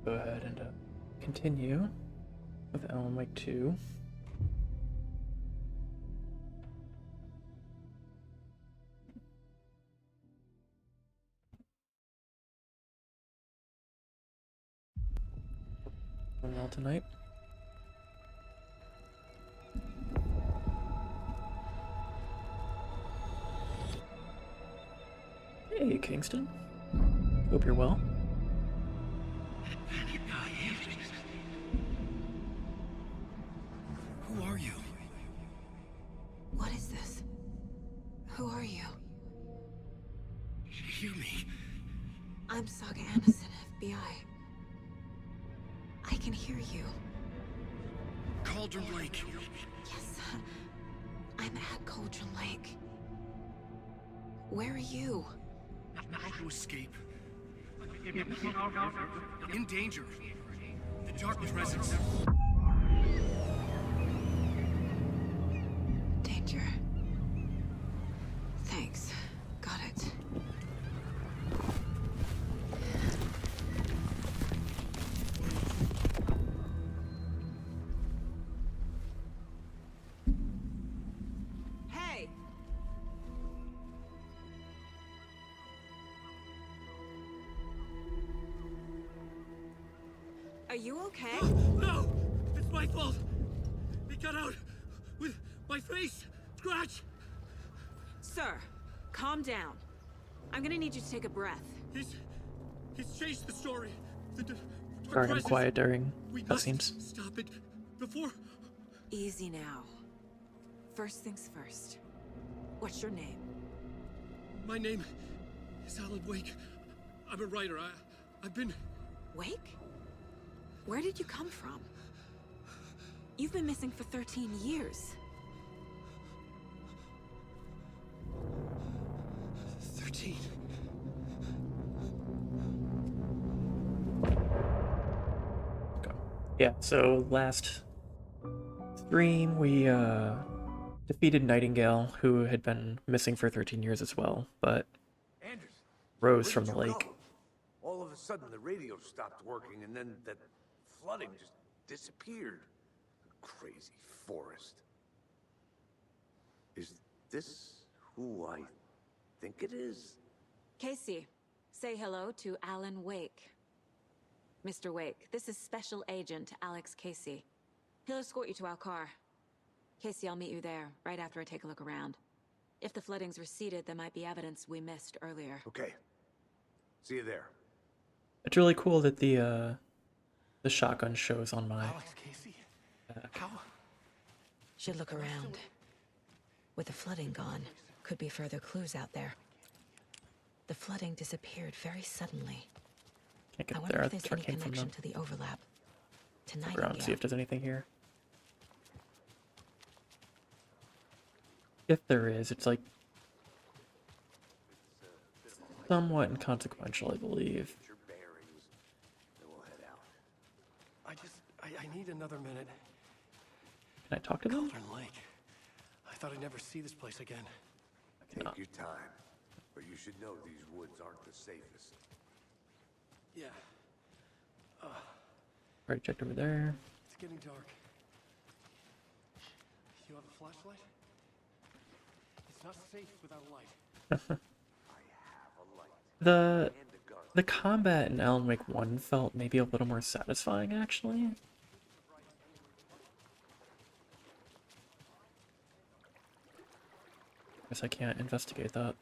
Go ahead and continue with Alan Wake 2. Going well tonight. Hey, Kingston. Hope you're well. Who are you? What is this? Who are you? Hear me. I'm Saga Anderson, FBI. I can hear you. Cauldron Lake. Yes, I'm at Cauldron Lake. Where are you? To escape. In danger. The Dark Presence. Danger. Thanks. Got it. Hey! Are you okay? No! It's my fault! He got out with my face scratch! Sir, calm down. I'm gonna need you to take a breath. He's changed the story. The Dark Sorry, I'm Presence. quiet during We must cutscenes. stop it before. Easy now. First things first. What's your name? My name is Alan Wake. I'm a writer. I've been... Wake? Where did you come from? You've been missing for 13 years. 13. Okay. Yeah, so last stream we defeated Nightingale, who had been missing for 13 years as well, but Anderson, rose where from did the you lake. go? All of a sudden, the radio stopped working, and then that flooding just disappeared. Crazy forest. Is this who I think it is? Casey, say hello to Alan Wake. Mr. Wake, this is Special Agent Alex Casey. He'll escort you to our car. Casey, I'll meet you there, right after I take a look around. If the flooding's receded, there might be evidence we missed earlier. Okay. See you there. It's really cool that the shotgun shows on my Alex Casey? How? Should look around. With the flooding gone, could be further clues out there. The flooding disappeared very suddenly. can't I get wonder there. if there's Truck any came from connection the to the overlap. To ground. See Nightingale. if there's anything here. If there is, it's like somewhat inconsequential, I believe. Get your bearings, then we'll head out. I need another minute. Can I talk to them? Cauldron Lake. I thought I'd never see this place again. Take your time, but you should know these woods aren't the safest. Yeah, Already checked over there. it's getting dark. You have a flashlight? It's not safe without a light. I have a light The and a gun. the combat in Alan Wake 1 felt maybe a little more satisfying, actually. Guess I can't investigate that.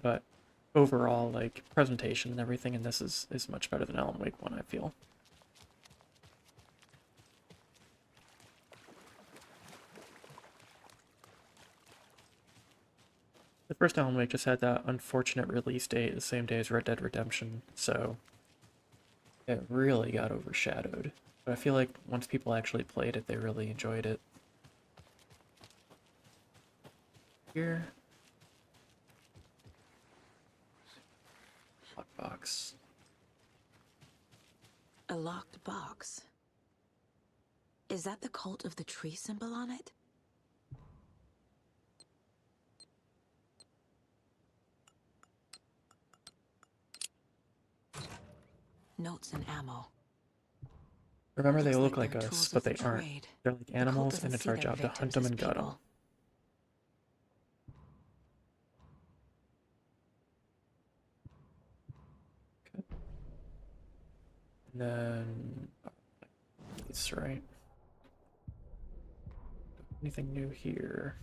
But overall, like, presentation and everything in this is much better than Alan Wake 1, I feel. The first Alan Wake just had that unfortunate release date the same day as Red Dead Redemption, so it really got overshadowed. But I feel like once people actually played it, they really enjoyed it. Here. Lockbox. A locked box. Is that the Cult of the Tree symbol on it? notes and ammo. Remember, they Looks look like like they're us, tools but of they the aren't. trade. They're like The cult animals, doesn't and it's see our their job to hunt victims them as and gut them. people. Okay. And then... That's right. Anything new here?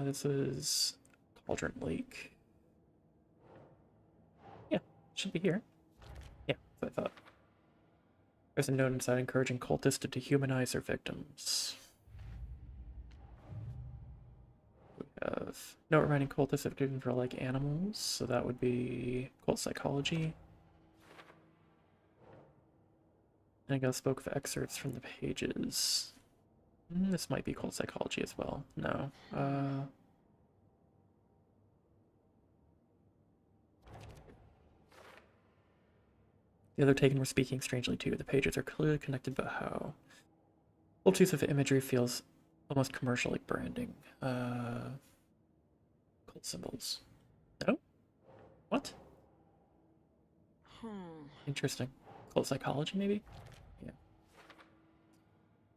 This is Cauldron Lake. Yeah, should be here. Yeah, that's what I thought. There's a note inside encouraging cultists to dehumanize their victims. We have note reminding cultists of victims are like animals, so that would be cult psychology. And I got spoke of excerpts from the pages. This might be cult psychology as well. No. The other Taken were speaking strangely too. The pages are clearly connected, but how? Old use of imagery feels almost commercial, like branding. Cult symbols. No? What? Interesting. Cult psychology, maybe? Yeah.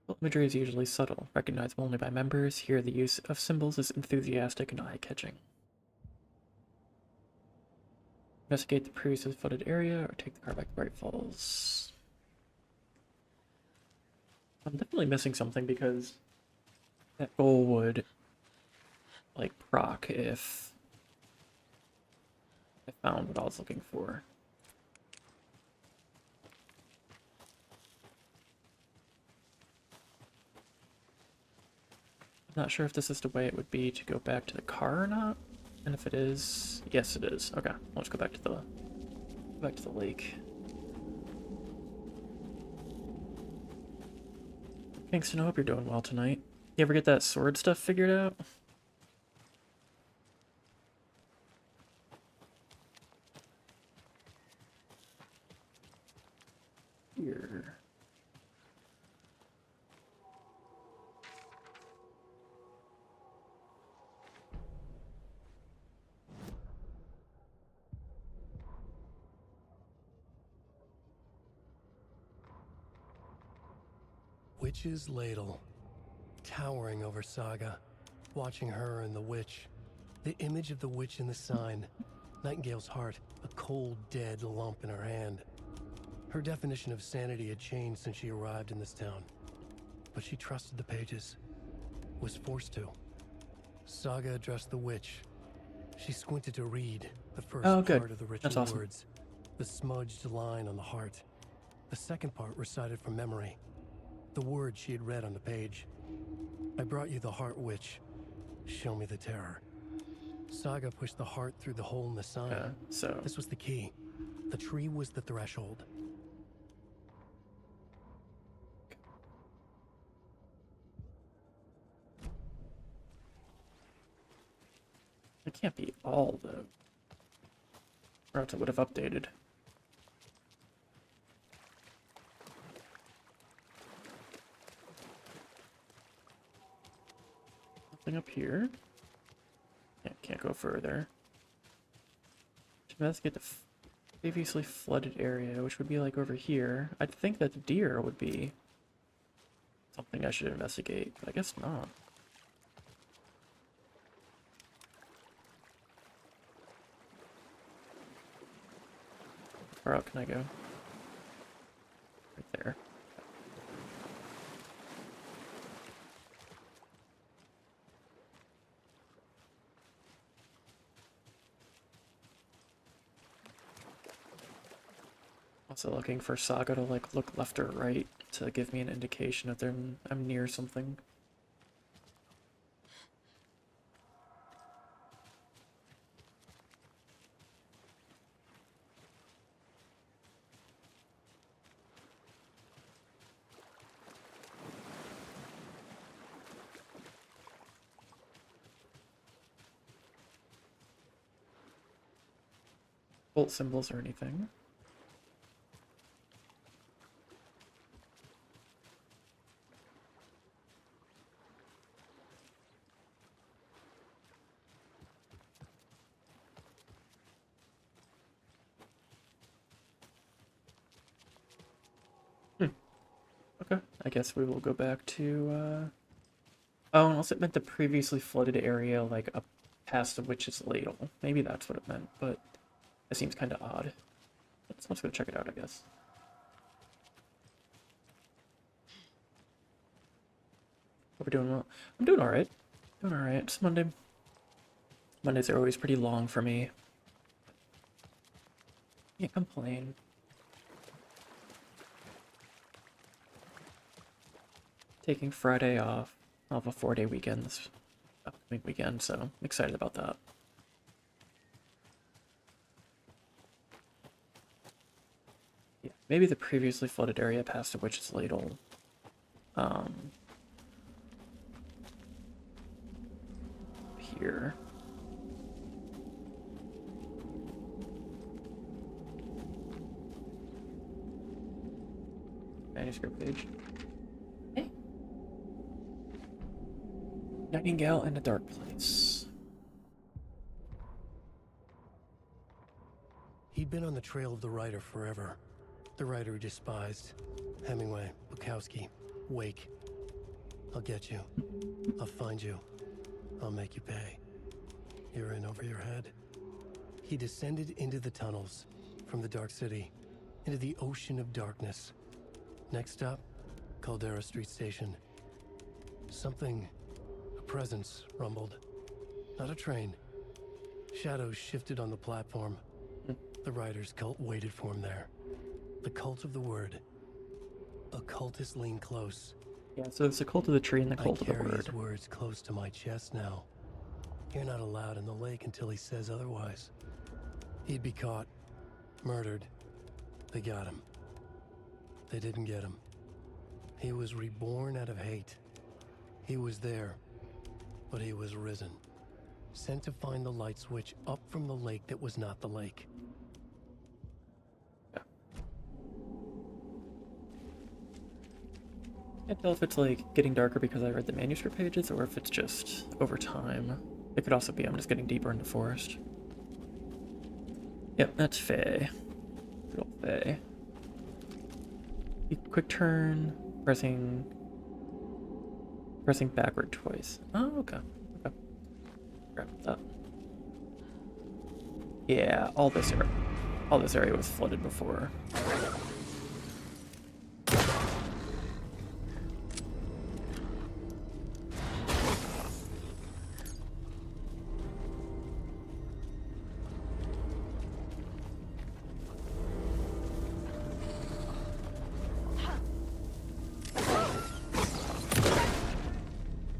Cult imagery is usually subtle, recognizable only by members. Here, the use of symbols is enthusiastic and eye-catching. Investigate the previously flooded area, or take the car back to Bright Falls. I'm definitely missing something because that goal would, like, proc if I found what I was looking for. I'm not sure if this is the way it would be to go back to the car or not. And if it is, yes it is. Okay, let's go back to the lake. Kingston, I hope you're doing well tonight. You ever get that sword stuff figured out? Here. Witch's Ladle, towering over Saga, watching her and the witch. The image of the witch in the sign, Nightingale's heart, a cold, dead lump in her hand. Her definition of sanity had changed since she arrived in this town, but she trusted the pages, was forced to. Saga addressed the witch. She squinted to read the first Oh, good. part of the ritual That's awesome. words, the smudged line on the heart. The second part recited from memory, the words she had read on the page. I brought you the heart, witch. Show me the terror. Saga pushed the heart through the hole in the sign. So This was the key. The tree was the threshold. it can't be all though. Or else it would have updated. Nothing up here. Yeah, can't go further. To investigate the previously flooded area, which would be like over here. I'd think that the deer would be something I should investigate, but I guess not. How far out can I go? Right there. Also looking for Saga to like look left or right to give me an indication that I'm near something. Bolt symbols or anything. I guess we will go back to, oh, unless it meant the previously flooded area, like up past the Witch's Ladle. Maybe that's what it meant, but it seems kind of odd. Let's go check it out, I guess. Hope we're doing well. I'm doing alright. Doing alright. It's Monday. Mondays are always pretty long for me. Can't complain. Taking Friday off. I'll have a 4-day weekend this upcoming weekend, so I'm excited about that. Yeah, maybe the previously flooded area past the Witch's Ladle. Here. Manuscript page. Hey. Nightingale in a dark place. He'd been on the trail of the writer forever. The writer he despised. Hemingway, Bukowski, Wake. I'll get you. I'll find you. I'll make you pay. You're in over your head. He descended into the tunnels, from the Dark City, into the ocean of darkness. Next stop, Caldera Street Station. Something, a presence, rumbled. Not a train. Shadows shifted on the platform. The writer's cult waited for him there. The cult of the word. Occultists lean close. Yeah, so it's the cult of the tree and the cult of the I carry word. his words close to my chest now. You're not allowed in the lake until he says otherwise. He'd be caught, murdered. They got him. They didn't get him. He was reborn out of hate. He was there, but he was risen. Sent to find the light switch up from the lake that was not the lake. Can't tell if it's like getting darker because I read the manuscript pages or if it's just over time. It could also be I'm just getting deeper into forest. Yep, that's Faye. Good old Faye. Quick turn, pressing backward twice. Oh, okay. Okay. Grab that. Yeah, all this area was flooded before.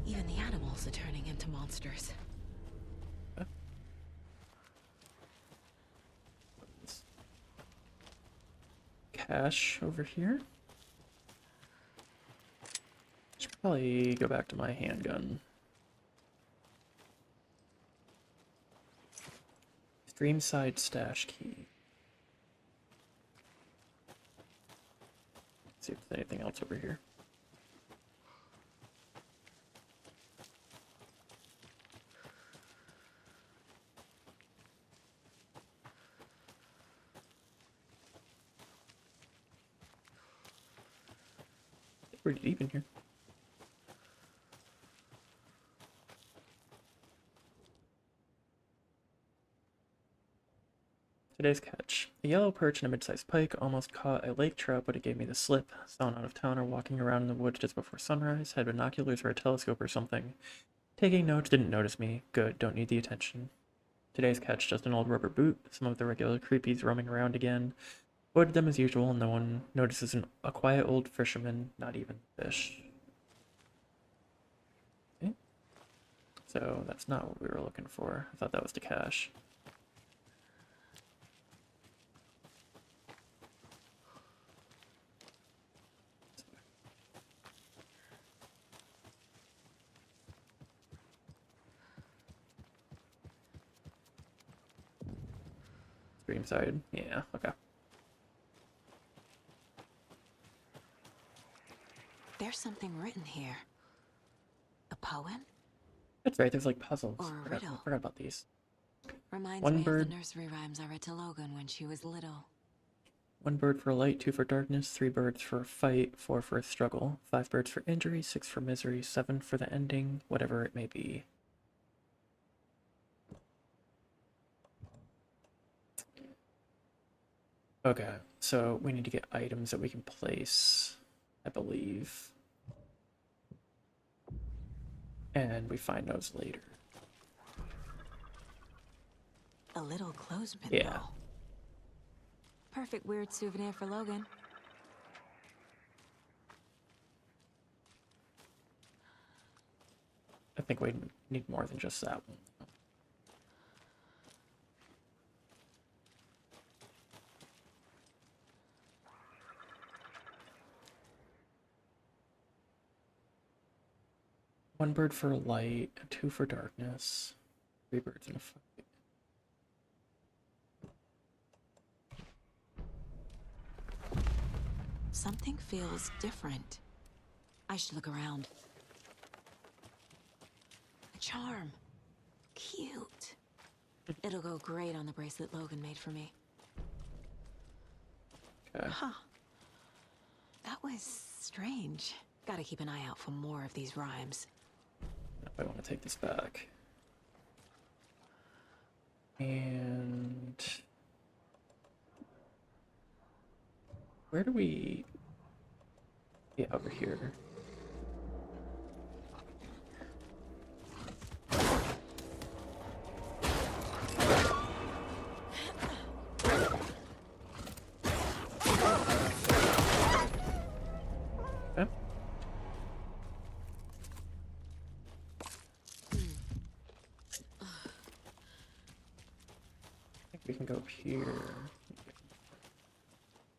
Even the animals are turning into monsters. Cache over here. Should probably go back to my handgun. Streamside stash key. See if there's anything else over here. Pretty deep in here. Today's catch. A yellow perch and a mid-sized pike almost caught a lake trout, but it gave me the slip. Someone out of town or walking around in the woods just before sunrise, had binoculars or a telescope or something. Taking notes, didn't notice me. Good, don't need the attention. Today's catch, just an old rubber boot. Some of the regular creepies roaming around again. Avoided them as usual, no one notices a quiet old fisherman, not even fish. Okay. So that's not what we were looking for. I thought that was the cache. Stream side, yeah, okay. There's something written here. A poem? That's right, there's like puzzles. Or a riddle. Forgot about these. Reminds One me bird. of the nursery rhymes I read to Logan when she was little. 1 bird for light, 2 for darkness, 3 birds for a fight, 4 for a struggle, 5 birds for injury, 6 for misery, 7 for the ending, whatever it may be. Okay, so we need to get items that we can place, I believe. And we find those later. A little clothespin Yeah. roll. Perfect weird souvenir for Logan. I think we need more than just that one. One bird for light, 2 for darkness, 3 birds in a fight. Something feels different. I should look around. A charm. Cute. It'll go great on the bracelet Logan made for me. Okay. Huh. That was strange. Gotta keep an eye out for more of these rhymes. I want to take this back. And where do we... Yeah, over here. Okay. I think we can go up here.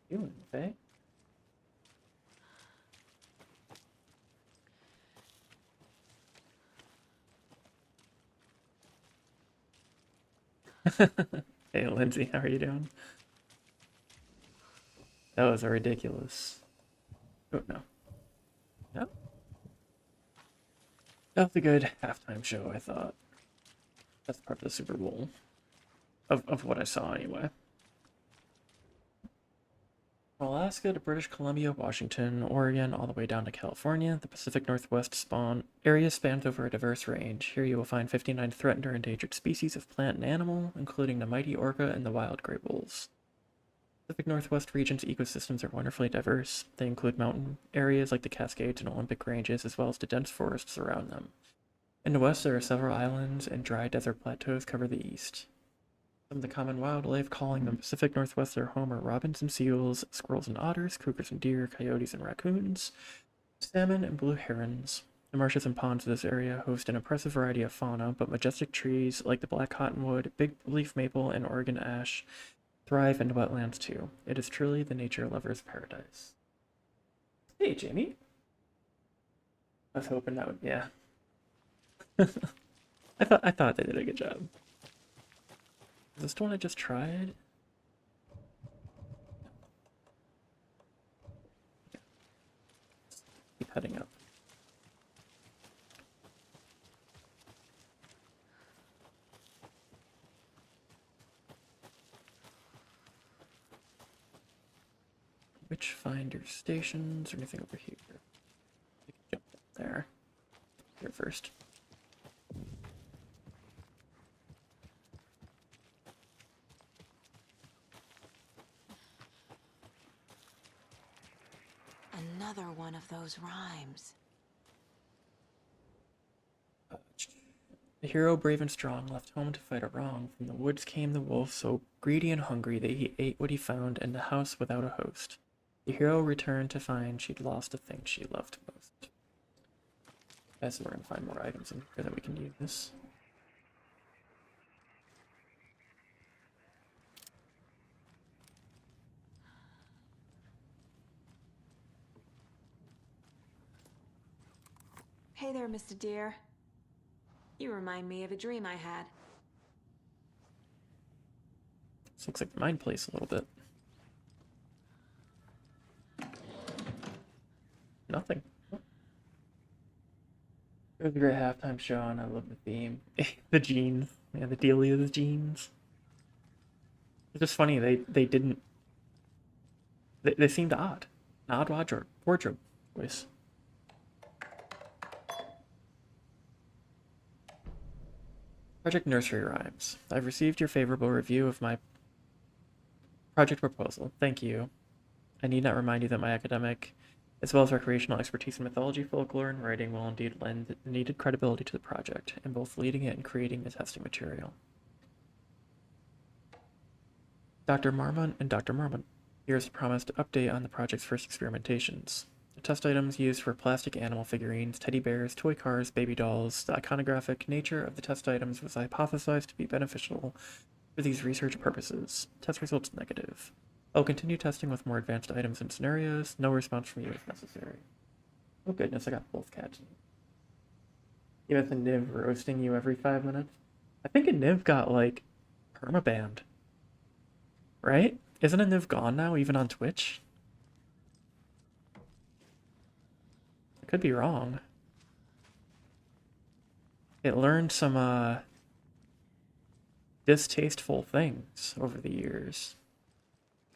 Doing, Faye? Hey, Lindsay, how are you doing? That was a ridiculous. Oh, no. No? That was a good halftime show, I thought. That's part of the Super Bowl. Of what I saw, anyway. From Alaska to British Columbia, Washington, Oregon, all the way down to California, the Pacific Northwest area spans over a diverse range. Here you will find 59 threatened or endangered species of plant and animal, including the mighty orca and the wild gray wolves. The Pacific Northwest region's ecosystems are wonderfully diverse. They include mountain areas like the Cascades and Olympic Ranges, as well as the dense forests around them. In the west, there are several islands, and dry desert plateaus cover the east. Some of the common wildlife calling the Pacific Northwest their home are robins and seals, squirrels and otters, cougars and deer, coyotes and raccoons, salmon and blue herons. The marshes and ponds of this area host an impressive variety of fauna, but majestic trees like the black cottonwood, big leaf maple, and Oregon ash thrive in wetlands too. It is truly the nature lover's paradise. Hey, Jamie. I was hoping that would, yeah. I thought they did a good job. Is this the one I just tried? Yeah. Keep heading up. Witchfinder stations or anything over here? We can jump up there. Here first. Another one of those rhymes. The hero, brave and strong, left home to fight a wrong. From the woods came the wolf, so greedy and hungry that he ate what he found in the house without a host. The hero returned to find she'd lost the thing she loved most. As we're gonna find more items in here that we can use. Hey there, Mr. Deer. You remind me of a dream I had. This looks like mine place a little bit. Nothing. It was a great halftime show, and I love the theme. The jeans. Yeah, the Delia's jeans. It's just funny, they didn't They seemed odd. An odd wardrobe choice. Project Nursery Rhymes. I've received your favorable review of my project proposal. Thank you. I need not remind you that my academic, as well as recreational expertise in mythology, folklore, and writing will indeed lend needed credibility to the project, in both leading it and creating the testing material. Dr. Marmont and Dr. Marmont. Here's a promised update on the project's first experimentations. The test items used for plastic animal figurines, teddy bears, toy cars, baby dolls. The iconographic nature of the test items was hypothesized to be beneficial for these research purposes. Test results negative. I'll continue testing with more advanced items and scenarios. No response from you is necessary. Oh goodness, I got both cats. You have the Niv roasting you every 5 minutes. I think a Niv got like permabanned. Right? Isn't a Niv gone now, even on Twitch? I could be wrong. It learned some distasteful things over the years.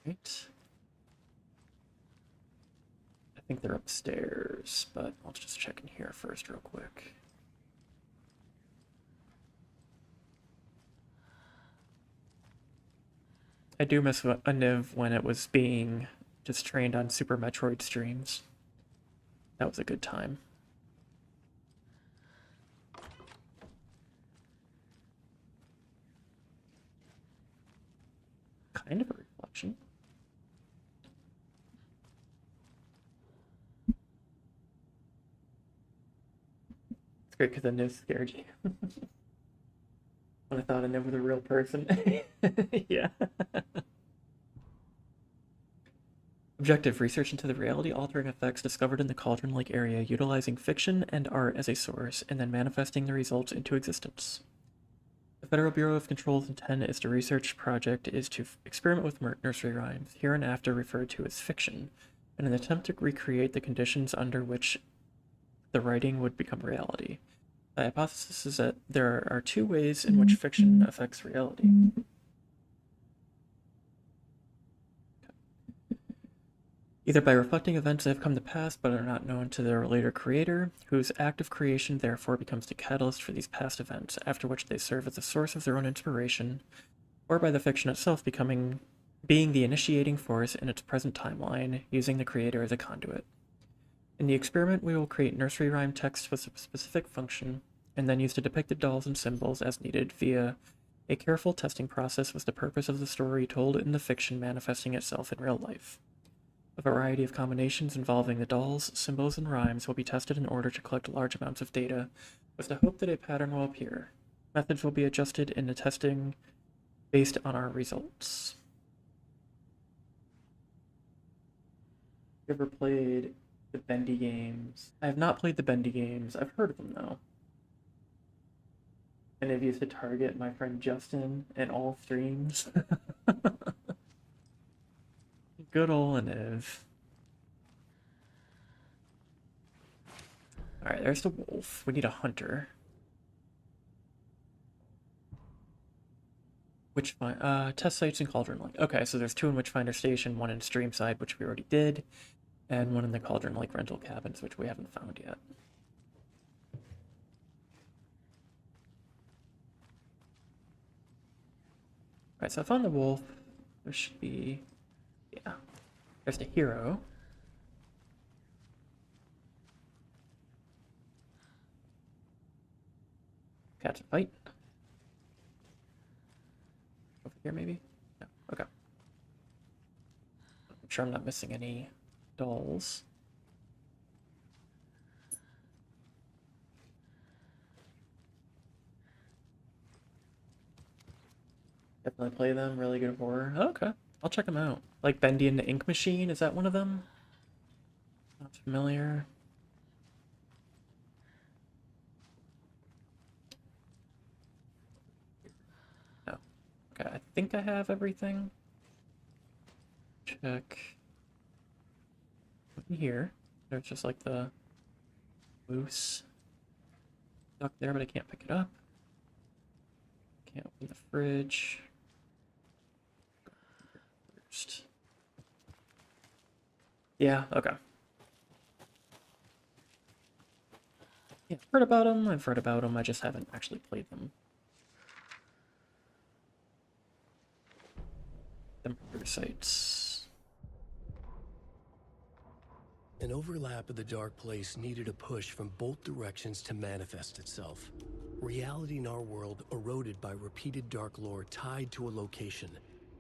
Right? I think they're upstairs, but I'll just check in here first real quick. I do miss a Niv when it was being just trained on Super Metroid streams. That was a good time. Kind of a reflection. It's great because the Niv scared you. When I thought I Niv was a real person. Yeah. Objective research into the reality-altering effects discovered in the Cauldron Lake area, utilizing fiction and art as a source, and then manifesting the results into existence. The Federal Bureau of Control's intent is to research project is to experiment with nursery rhymes, hereinafter referred to as fiction, in an attempt to recreate the conditions under which the writing would become reality. The hypothesis is that there are two ways in which fiction affects reality. Either by reflecting events that have come to pass but are not known to their later creator, whose act of creation therefore becomes the catalyst for these past events, after which they serve as the source of their own inspiration, or by the fiction itself being the initiating force in its present timeline, using the creator as a conduit. In the experiment, we will create nursery rhyme text with a specific function, and then use to depict the dolls and symbols as needed via a careful testing process with the purpose of the story told in the fiction manifesting itself in real life. A variety of combinations involving the dolls, symbols, and rhymes will be tested in order to collect large amounts of data, with the hope that a pattern will appear. Methods will be adjusted in the testing based on our results. You ever played the Bendy games? I have not played the Bendy games. I've heard of them though. And I've used to target my friend Justin in all streams. Good ol' Niv. Alright, there's the wolf. We need a hunter. Test sites in Cauldron Lake. Okay, so there's 2 in Witchfinder Station, 1 in Streamside, which we already did, and 1 in the Cauldron Lake rental cabins, which we haven't found yet. Alright, so I found the wolf. There should be... yeah. There's the hero. Catch a fight. Over here, maybe? No. Okay. I'm sure I'm not missing any dolls. Definitely play them. Really good horror. Okay. I'll check them out. Like Bendy and the Ink Machine, is that one of them? Not familiar. No. Okay, I think I have everything. Check. In here. There's just like the moose stuck there, but I can't pick it up. Can't open the fridge. First. Yeah, okay. Yeah, I've heard about them, I just haven't actually played them. The murder sites. An overlap of the dark place needed a push from both directions to manifest itself. Reality in our world eroded by repeated dark lore tied to a location,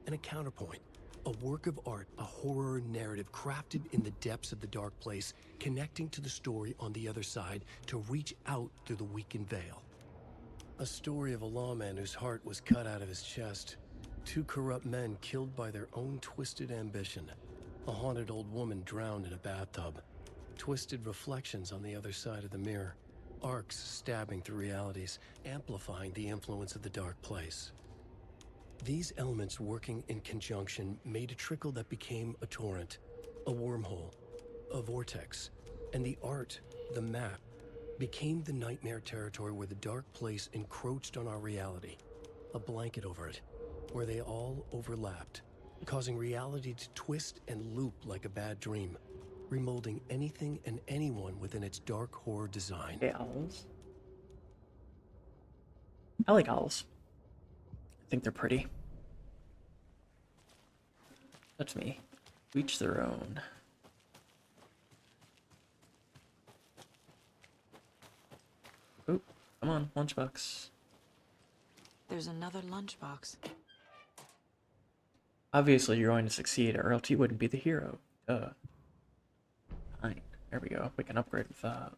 and a counterpoint, a work of art, a horror narrative crafted in the depths of the dark place, connecting to the story on the other side to reach out through the weakened veil. A story of a lawman whose heart was cut out of his chest, two corrupt men killed by their own twisted ambition, a haunted old woman drowned in a bathtub, twisted reflections on the other side of the mirror, arcs stabbing through realities, amplifying the influence of the dark place. These elements working in conjunction made a trickle that became a torrent, a wormhole, a vortex, and the art, the map, became the nightmare territory where the dark place encroached on our reality, a blanket over it, where they all overlapped, causing reality to twist and loop like a bad dream, remolding anything and anyone within its dark horror design. Okay, owls. I like owls. I think they're pretty. That's me. Each their own. Oop, come on, lunchbox. There's another lunchbox. Obviously, you're going to succeed, or else you wouldn't be the hero. Duh. Fine. There we go. We can upgrade with that.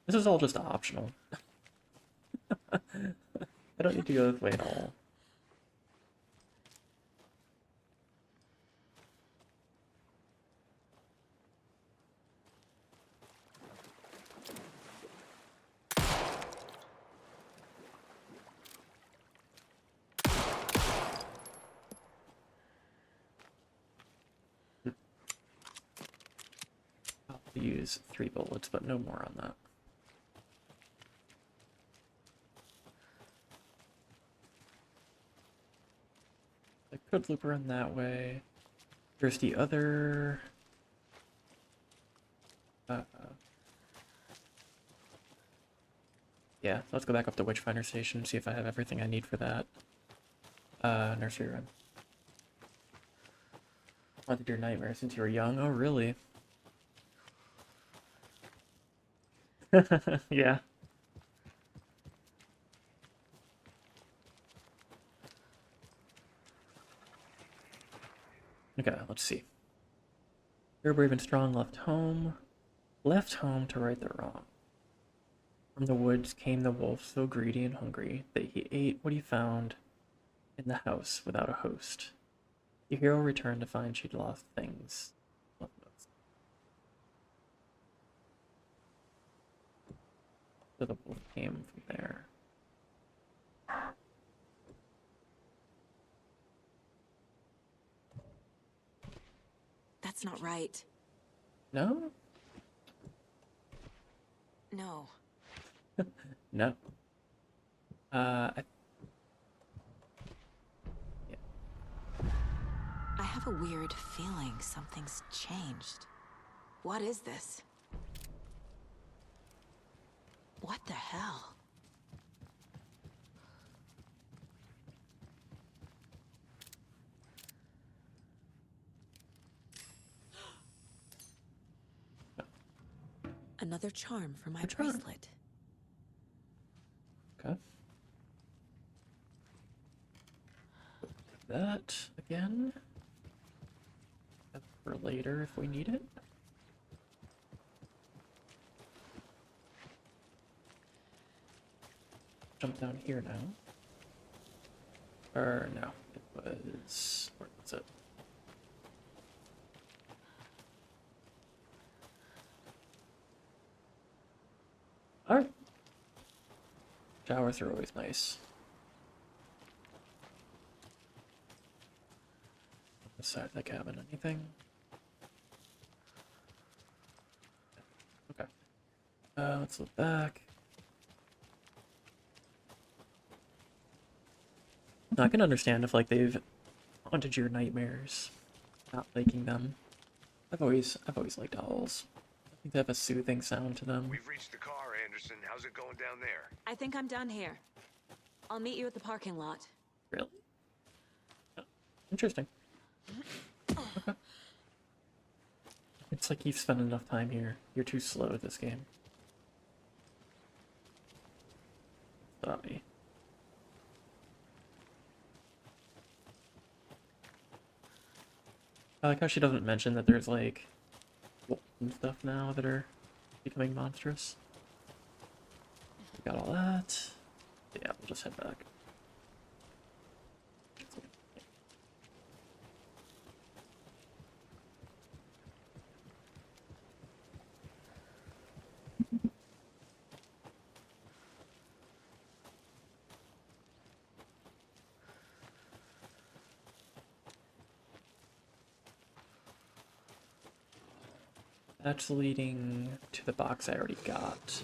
This is all just optional. I don't need to go this way at all. I'll use 3 bullets, but no more on that. I could loop around that way. There's the other... yeah, let's go back up to Witchfinder Station and see if I have everything I need for that. Nursery rhyme. Haunted your nightmare since you were young? Oh, really? Yeah. Okay, let's see. You're brave and strong, left home to right the wrong. From the woods came the wolf, so greedy and hungry that he ate what he found in the house without a host. The hero returned to find she'd lost things. So the wolf came from there. That's not right. No? No. No. I have a weird feeling something's changed. What is this? What the hell? Another charm for my A charm. bracelet. Okay. That again. That's for later if we need it. Jump down here now. Or no, it was... where was it? Alright. Showers are always nice. On the side of the cabin, anything? Okay. Let's look back. I can understand if like they've haunted your nightmares, not liking them. I've always liked owls. I think they have a soothing sound to them. We've reached the car, Anderson. How's it going down there? I think I'm done here. I'll meet you at the parking lot. Really? Oh, interesting. Okay. It's like you've spent enough time here. You're too slow at this game. Stop me. I like how she doesn't mention that there's like wolves and stuff now that are becoming monstrous. We got all that. Yeah, we'll just head back. That's leading to the box I already got.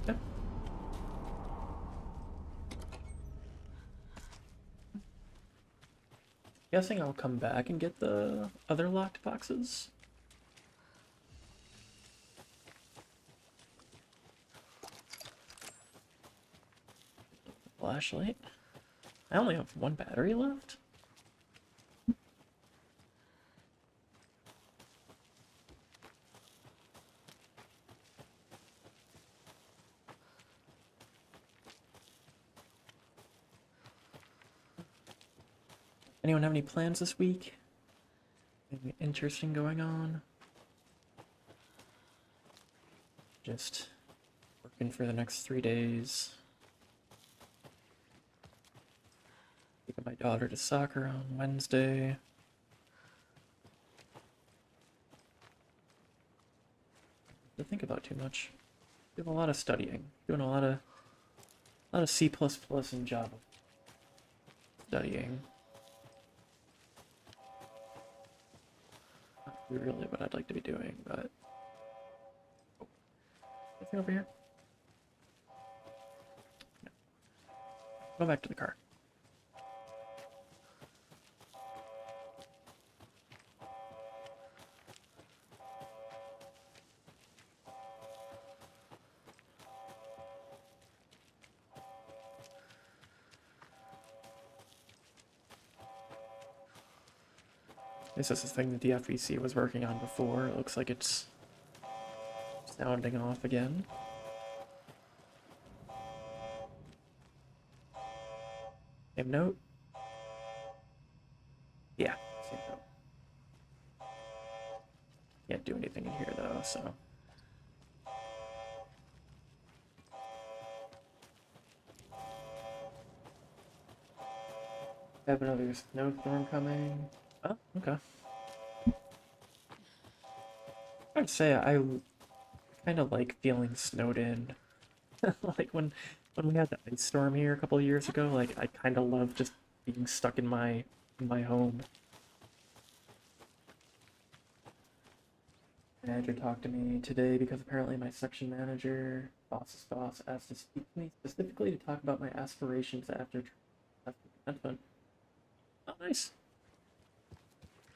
Yep. Guessing I'll come back and get the other locked boxes. Flashlight. I only have one battery left. Anyone have any plans this week? Anything interesting going on? Just working for the next 3 days. Taking my daughter to soccer on Wednesday. To think about too much. Doing a lot of studying. Doing a lot of C++ and Java studying. Not really what I'd like to be doing, but oh. Anything over here? No. Go back to the car. This is the thing that the FEC was working on before. It looks like it's sounding off again. Same note? Yeah, same note. Can't do anything in here though, so. Have another snowstorm coming. Oh, okay. I'd say I kind of like feeling snowed in. Like when we had the ice storm here a couple of years ago, like I kind of love just being stuck in my home. Manager talked to me today because apparently my section manager, boss's boss, asked to speak to me specifically to talk about my aspirations after commencement. Oh, nice.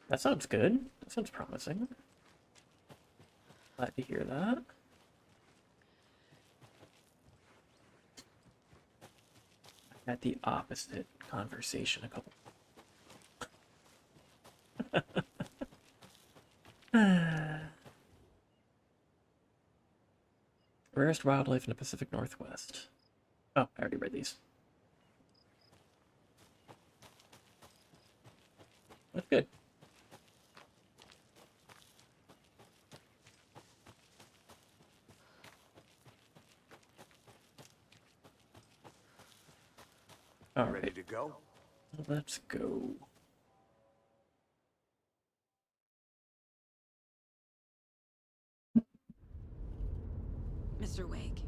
That sounds good. That sounds promising. Glad to hear that. I had the opposite conversation a couple. Rarest wildlife in the Pacific Northwest. Oh, I already read these. That's good. All Ready right, to go? let's go. Mr. Wake,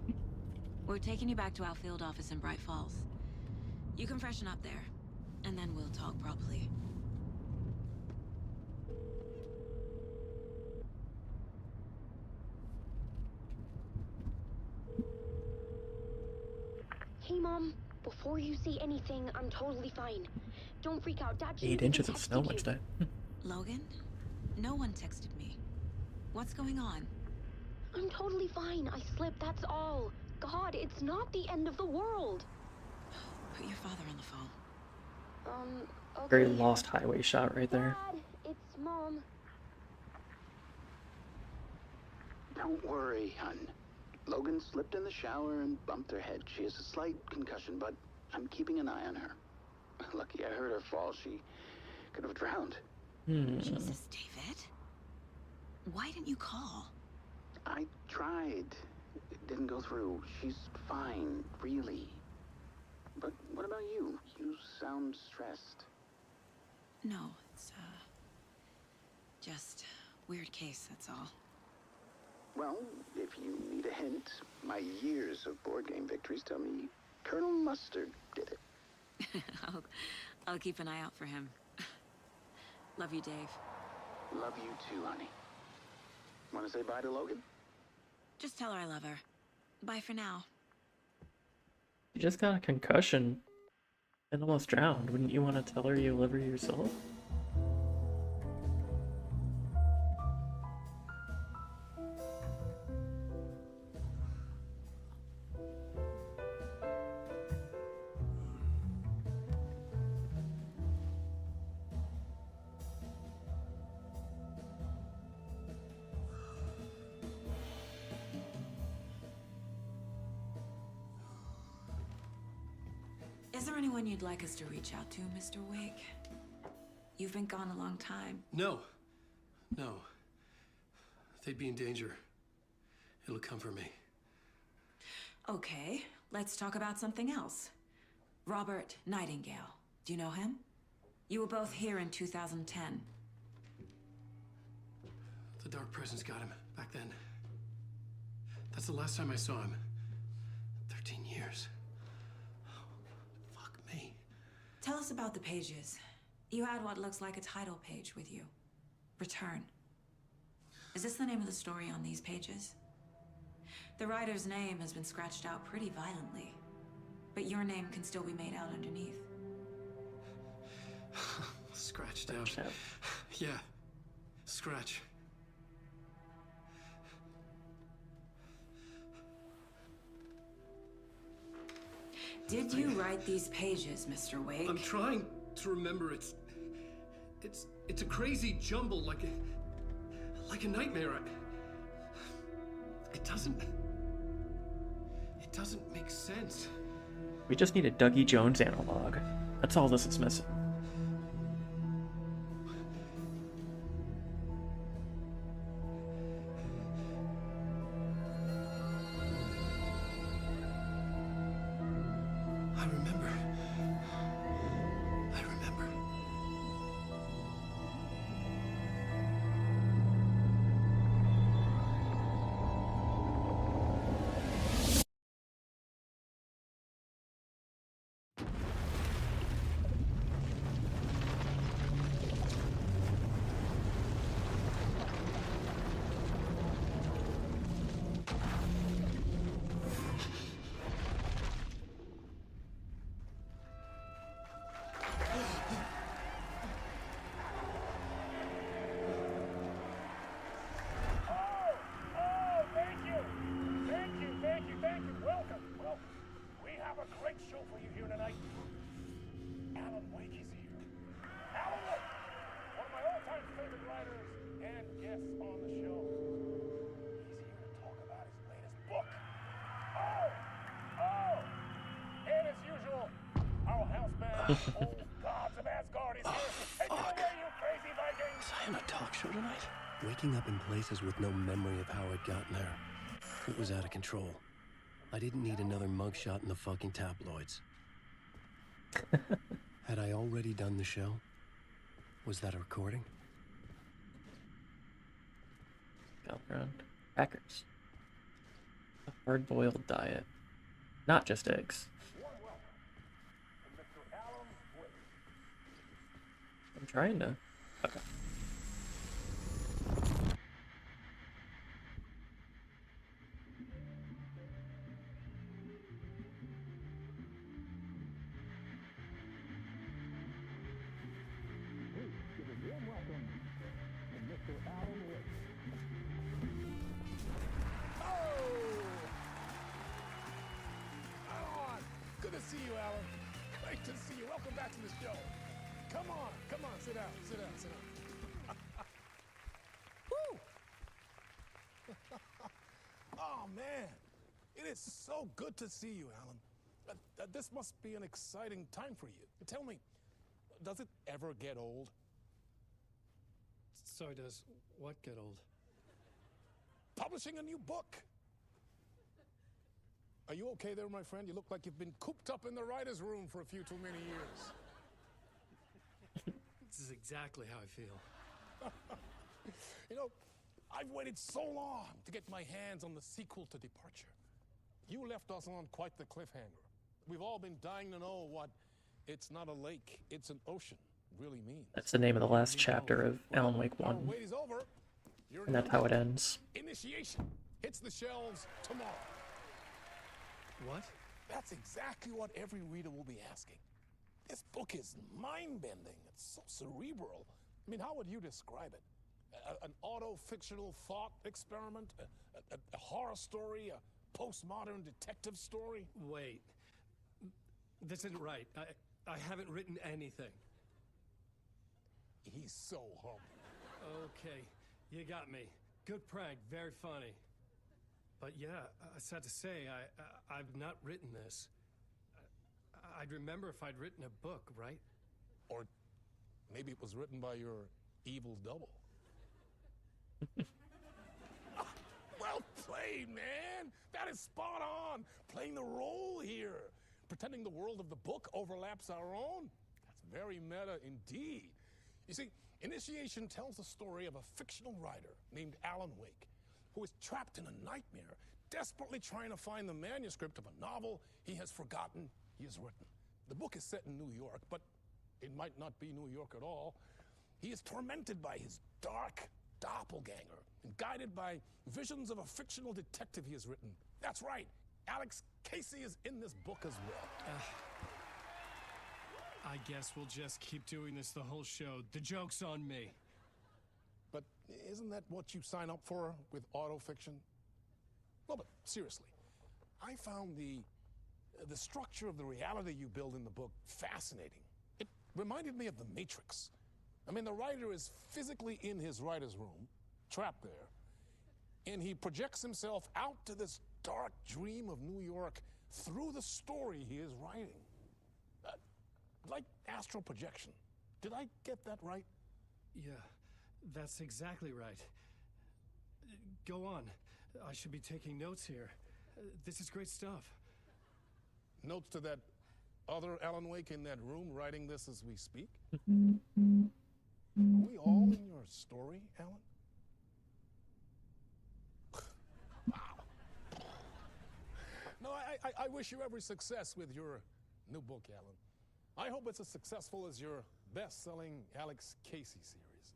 we're taking you back to our field office in Bright Falls. You can freshen up there, and then we'll talk properly. Hey, Mom. Before you say anything, I'm totally fine. Don't freak out. Dad shouldn't 8 inches even of snow texted you. Wednesday. Logan? No one texted me. What's going on? I'm totally fine. I slipped, that's all. God, it's not the end of the world. Put your father on the phone. Okay. Very Lost Highway shot right there. Dad, it's Mom. Don't worry, hun. Logan slipped in the shower and bumped her head. She has a slight concussion, but I'm keeping an eye on her. Lucky I heard her fall. She could have drowned. Jesus, David. Why didn't you call? I tried. It didn't go through. She's fine, really. But what about you? You sound stressed. No, it's, just weird case, that's all. Well, if you need a hint, my years of board game victories tell me Colonel Mustard did it. I'll keep an eye out for him. Love you, Dave. Love you too, honey. Want to say bye to Logan? Just tell her I love her. Bye for now. You just got a concussion and almost drowned. Wouldn't you want to tell her you love her yourself? Is there anyone you'd like us to reach out to, Mr. Wake? You've been gone a long time. No. No. They'd be in danger. It'll come for me. Okay, let's talk about something else. Robert Nightingale. Do you know him? You were both here in 2010. The Dark Presence got him back then. That's the last time I saw him. 13 years. Fuck me. Tell us about the pages. You had what looks like a title page with you. Return. Is this the name of the story on these pages? The writer's name has been scratched out pretty violently, but your name can still be made out underneath. Scratched out. Yeah. Scratch. Did you write these pages, Mr. Wake? I'm trying to remember. It's a crazy jumble, like a nightmare. It doesn't make sense. We just need a Dougie Jones analog. That's all this is missing. I remember. I remember. Thank you. Welcome. We have a great show for you here tonight. Alan Wake is here. Alan Wake, one of my all-time favorite writers and guests on the show. He's here to talk about his latest book. And as usual, our house band, Old Gods of Asgard, is here. Take it away, you crazy Vikings! Was I on a talk show tonight? Waking up in places with no memory of how I'd gotten there. It was out of control. I didn't need another mugshot in the fucking tabloids. Had I already done the show? Was that a recording? Battleground. Crackers. A hard-boiled diet. Not just eggs. I'm trying to... Okay. see you, Alan. Great to see you. Welcome back to the show. Come on, sit down, sit down, sit down. Woo! Oh, man. It is so good to see you, Alan. This must be an exciting time for you. Tell me, does it ever get old? So does what get old? Publishing a new book. Are you okay there, my friend? You look like you've been cooped up in the writer's room for a few too many years. This is exactly how I feel. You know, I've waited so long to get my hands on the sequel to Departure. You left us on quite the cliffhanger. We've all been dying to know what "it's not a lake, it's an ocean" really means. That's the name of the last chapter of Alan Wake Our 1, wait is over. and that's how it ends. Initiation hits the shelves tomorrow. What? That's exactly what every reader will be asking. This book is mind-bending. It's so cerebral. I mean, how would you describe it? An auto-fictional thought experiment? A horror story? A postmodern detective story? Wait. This isn't right. I haven't written anything. He's so humble. Okay, you got me. Good prank, very funny. But yeah, sad to say, I've not written this. I'd remember if I'd written a book, right? Or maybe it was written by your evil double. Well played, man! That is spot on! Playing the role here. Pretending the world of the book overlaps our own. That's very meta indeed. You see, Initiation tells the story of a fictional writer named Alan Wake, who is trapped in a nightmare, desperately trying to find the manuscript of a novel he has forgotten he has written. The book is set in New York, but it might not be New York at all. He is tormented by his dark doppelganger and guided by visions of a fictional detective he has written. That's right, Alex Casey is in this book as well. I guess we'll just keep doing this the whole show. The joke's on me. But isn't that what you sign up for with autofiction? Well, but seriously, I found the structure of the reality you build in the book fascinating. It reminded me of The Matrix. I mean, the writer is physically in his writer's room, trapped there, and he projects himself out to this dark dream of New York through the story he is writing. Like astral projection. Did I get that right? Yeah, that's exactly right. Go on. I should be taking notes here. This is great stuff. Notes to that other Alan Wake in that room writing this as we speak? Are we all in your story, Alan? Wow. No, I wish you every success with your new book, Alan. I hope it's as successful as your best-selling Alex Casey series.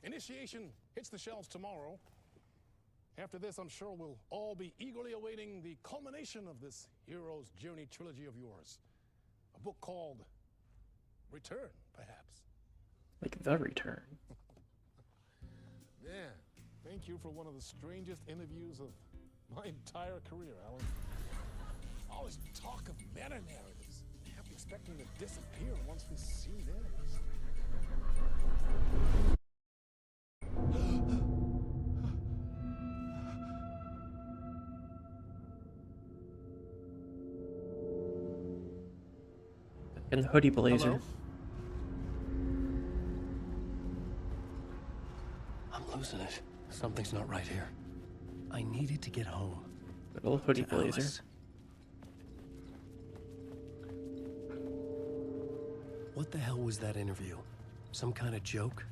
Initiation hits the shelves tomorrow. After this, I'm sure we'll all be eagerly awaiting the culmination of this hero's journey trilogy of yours. A book called Return, perhaps. Like The Return. Yeah, thank you for one of the strangest interviews of my entire career, Alan. All this talk of meta-narratives. Half expecting to disappear once we see this. In the hoodie blazer. Hello? I'm losing it. Something's not right here. I needed to get home. Good old hoodie To blazer. Alice. What the hell was that interview? Some kind of joke?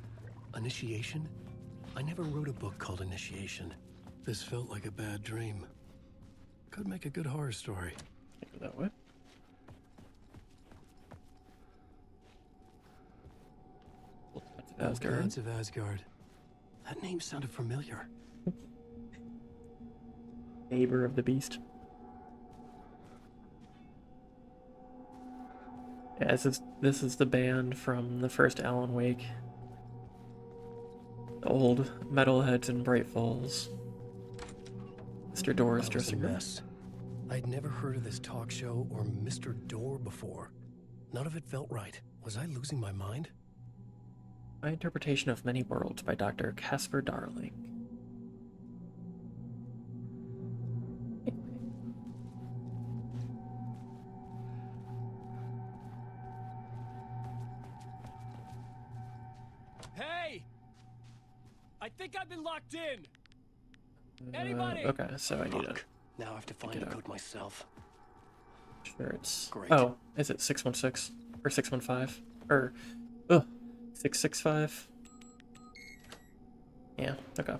Initiation? I never wrote a book called Initiation. This felt like a bad dream. Could make a good horror story. Think of that way. Oh, Asgard. Gods of Asgard. That name sounded familiar. Neighbor of the Beast. Yeah, this is the band from the first Alan Wake. The old metalheads in Bright Falls. Mr. Doors I was a dressing room. mess. I'd never heard of this talk show or Mr. Door before. None of it felt right. Was I losing my mind? My Interpretation of Many Worlds by Dr. Casper Darling. Hey! I think I've been locked in! Anybody? Okay, so I need to... Now I have to find a code myself. Sure, it's... Great. Oh, is it 616? Or 615? Or... 665? Yeah, okay.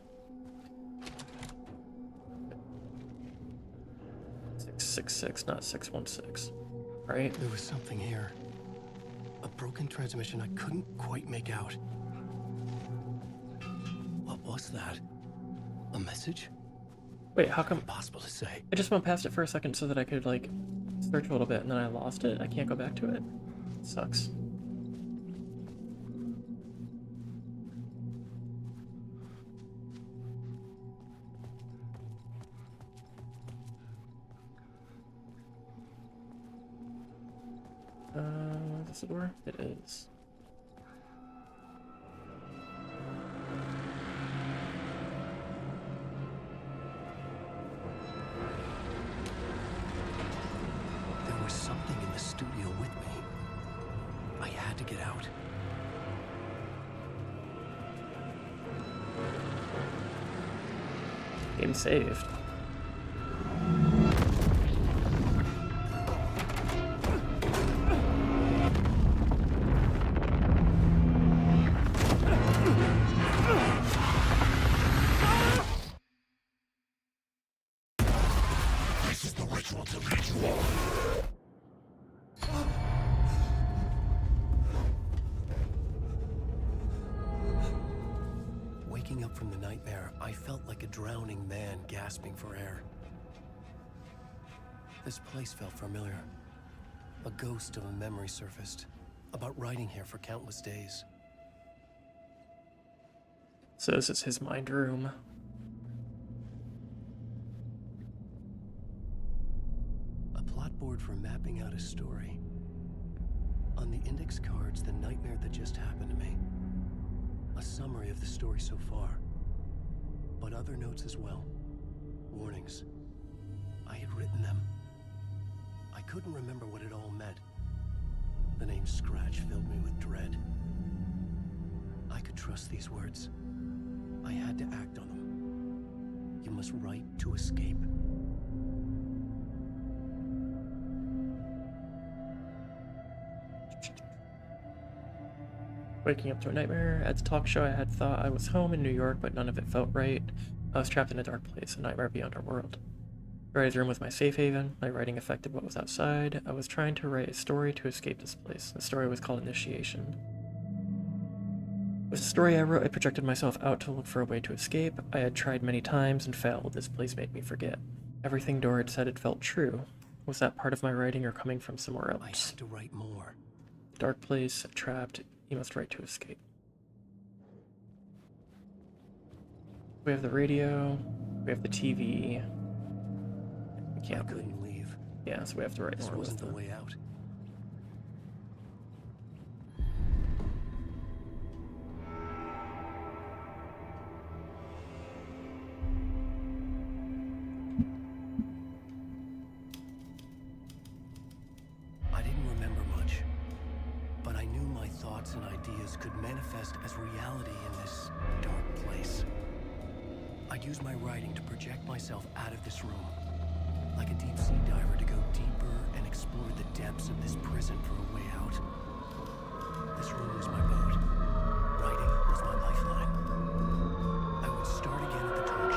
666, not 616. Right? There was something here. A broken transmission I couldn't quite make out. What was that? A message? Wait, how come... Impossible to say. I just went past it for a second so that I could, like, search a little bit, and then I lost it? I can't go back to it? Sucks. Is this the door? It is. There was something in the studio with me. I had to get out. Game saved. Waking up from the nightmare, I felt like a drowning man gasping for air. This place felt familiar. A ghost of a memory surfaced, about writing here for countless days. So this is his mind room. A plot board for mapping out a story. On the index cards, the nightmare that just happened to me. A summary of the story so far. But other notes as well. Warnings. I had written them. I couldn't remember what it all meant. The name Scratch filled me with dread. I could trust these words. I had to act on them. You must write to escape. Waking up to a nightmare. At the talk show, I had thought I was home in New York, but none of it felt right. I was trapped in a dark place, a nightmare beyond our world. The writer's room was my safe haven. My writing affected what was outside. I was trying to write a story to escape this place. The story was called Initiation. With the story I wrote, I projected myself out to look for a way to escape. I had tried many times and failed. This place made me forget. Everything Dora had said had felt true. Was that part of my writing or coming from somewhere else? I had to write more. Dark place, trapped. You must write to escape. We have the radio. We have the TV. We I can't couldn't leave. Yeah, so we have to write This more wasn't with the them. way out. I didn't remember much, but I knew my thoughts and ideas could manifest as reality in this dark place. I'd use my writing to project myself out of this room, like a deep-sea diver to go deeper and explore the depths of this prison for a way out. This room was my boat. Writing was my lifeline. I would start again at the talk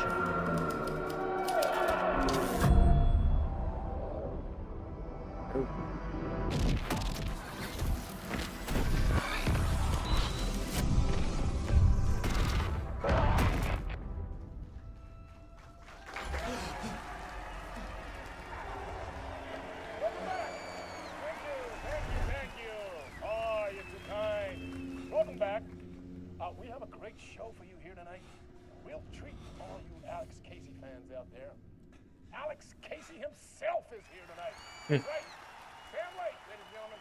Thank you. Oh, you're too kind. Welcome back. We have a great show for you here tonight. We'll treat all you Alex Casey fans out there. Alex Casey himself is here tonight. Hmm. Right? Sam Lake, ladies and gentlemen.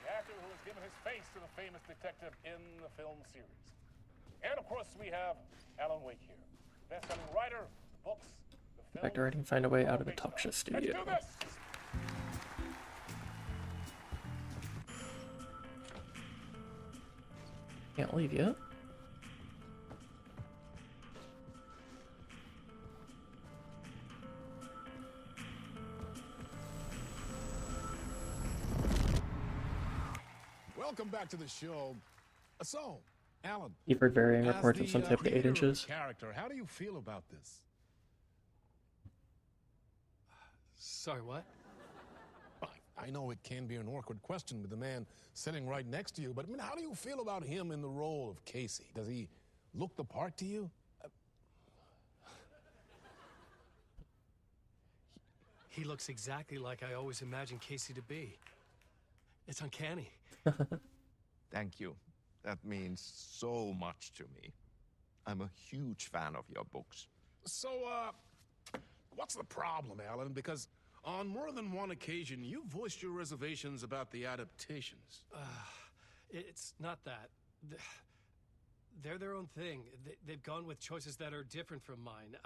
The actor who has given his face to the famous detective in the film series. And of course, we have Alan Wake here. Best-selling writer, the books, the film. Back to writing, find a way out of the Talkshow studio. Let's do this! Can't leave yet. Welcome back to the show. So, Alan. You've heard varying as reports of some the, type of 8 creator of the inches. Character, how do you feel about this? Sorry, what? I know it can be an awkward question with the man sitting right next to you, but I mean, how do you feel about him in the role of Casey? Does he look the part to you? He looks exactly like I always imagined Casey to be. It's uncanny. Thank you. That means so much to me. I'm a huge fan of your books. So, what's the problem, Alan? Because on more than one occasion, you voiced your reservations about the adaptations. It's not that. They're their own thing. They've gone with choices that are different from mine.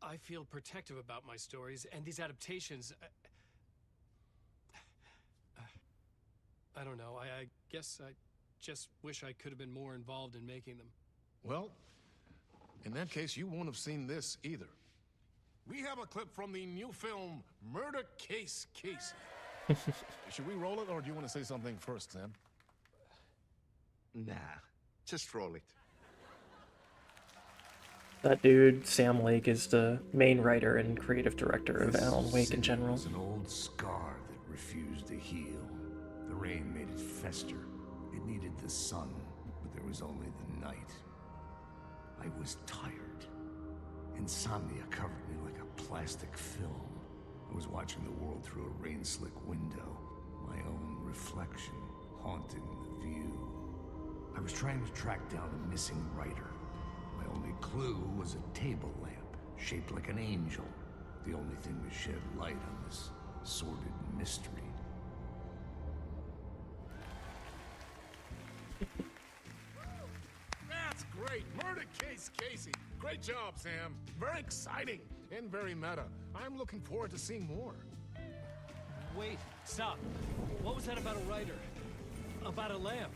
I feel protective about my stories, and these adaptations... I don't know. I guess I just wish I could have been more involved in making them. Well, in that case, you won't have seen this either. We have a clip from the new film, Murder Case Casey. Should we roll it, or do you want to say something first, Sam? Nah, just roll it. That dude, Sam Lake, is the main writer and creative director of Alan Wake in general. It's an old scar that refused to heal. The rain made it fester. It needed the sun, but there was only the night. I was tired. Insomnia covered me like a plastic film. I was watching the world through a rain-slick window, my own reflection haunting the view. I was trying to track down a missing writer. My only clue was a table lamp, shaped like an angel. The only thing to shed light on this sordid mystery. That's great! Murder Case Casey! Great job, Sam. Very exciting and very meta. I'm looking forward to seeing more. Wait, stop. What was that about a writer? About a lamp?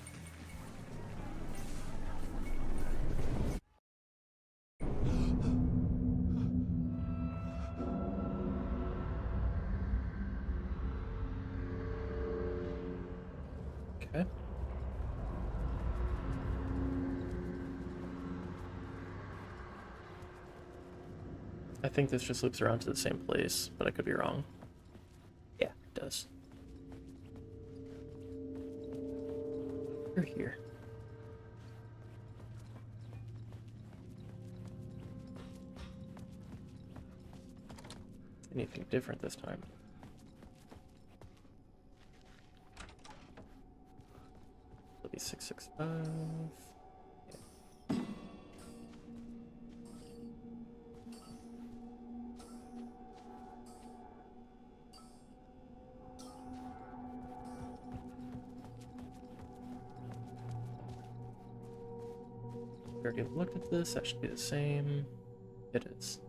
Okay. I think this just loops around to the same place, but I could be wrong. Yeah, it does. We're here. Anything different this time? It'll be 665. Yeah. We already looked at this. That should be the same. It is.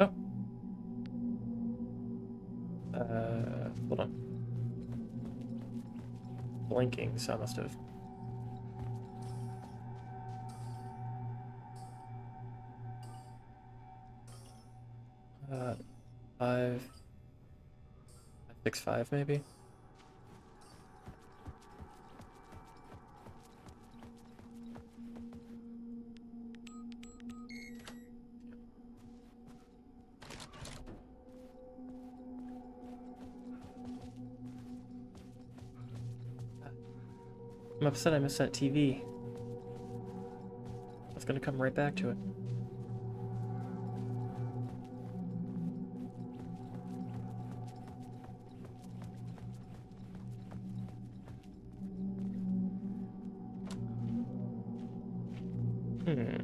Oh. Hold on. Blinking, so I must have. Five, 6-5 maybe. I'm upset I missed that TV. I was gonna come right back to it. Hmm.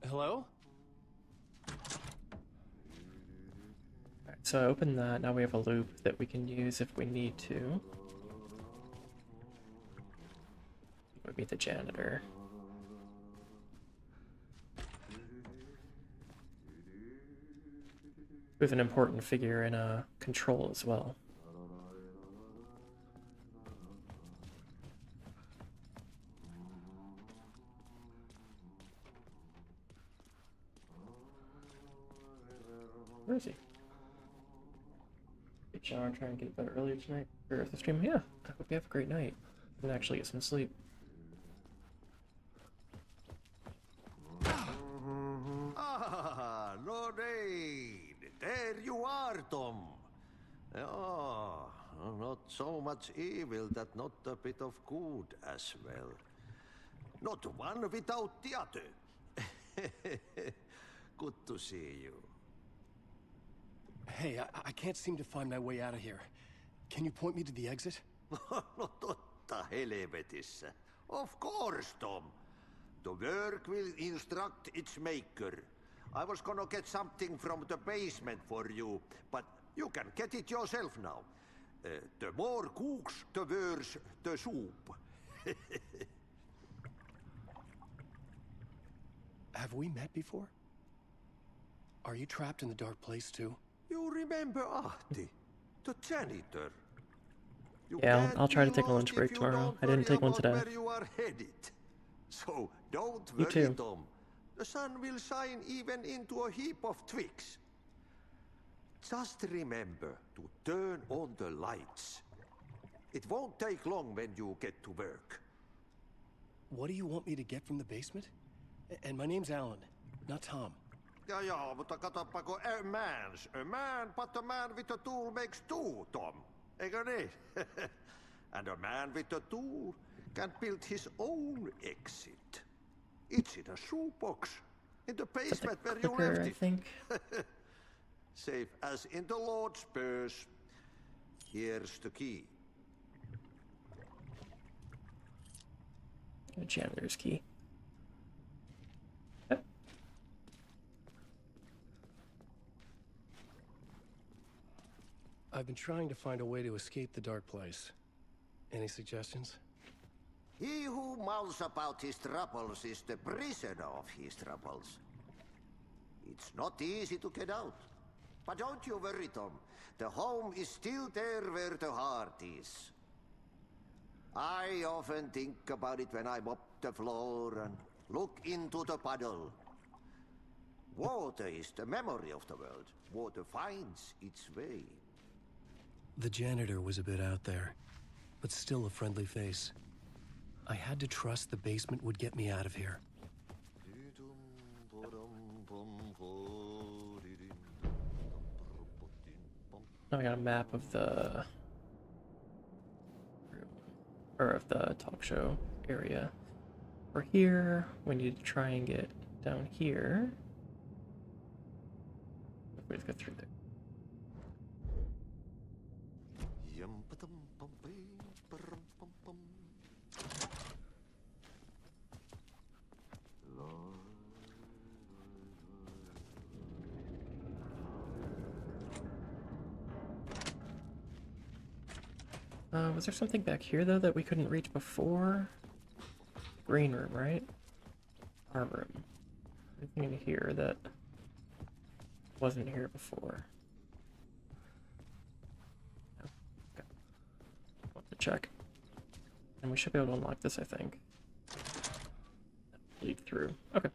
Hello? Alright, so I opened that. Now we have a loop that we can use if we need to. Would be the janitor. Who's an important figure in Control as well. Where is he? Get shower, try and get better earlier tonight. Or the stream. Yeah, I hope you have a great night and actually get some sleep. Ah, Lorraine! There you are, Tom. Oh, not so much evil that not a bit of good as well. Not one without the other. Good to see you. Hey, I can't seem to find my way out of here. Can you point me to the exit? No totta helvetissä. Of course, Tom. The work will instruct its maker. I was gonna get something from the basement for you, but you can get it yourself now. The more cooks, the worse the soup. Have we met before? Are you trapped in the dark place too? You remember Ahti, the janitor? You Yeah, can't I'll try to be take a lost lunch if break you tomorrow. don't I didn't worry take one about today. where you are headed. So don't You worry, too. Tom. The sun will shine even into a heap of twigs. Just remember to turn on the lights. It won't take long when you get to work. What do you want me to get from the basement? And my name's Alan, not Tom. Ja, mutta katoppa kun a man, but a man with a tool makes two, Tom. Eikö niin? And a man with a tool can build his own exit. It's in a shoebox. In the basement where you clicker, left I it. think. Safe as in the Lord's purse. Here's the key. A janitor's key. I've been trying to find a way to escape the dark place. Any suggestions? He who mouths about his troubles is the prisoner of his troubles. It's not easy to get out. But don't you worry, Tom. The home is still there where the heart is. I often think about it when I mop the floor and look into the puddle. Water is the memory of the world. Water finds its way. The janitor was a bit out there, but still a friendly face. I had to trust the basement would get me out of here. Now I got a map of the talk show area. We're here. We need to try and get down here. We just go through there. Was there something back here, though, that we couldn't reach before? Green room, right? Our room. Anything in here that wasn't here before? No. Okay. Want to check. And we should be able to unlock this, I think. Lead through. Okay.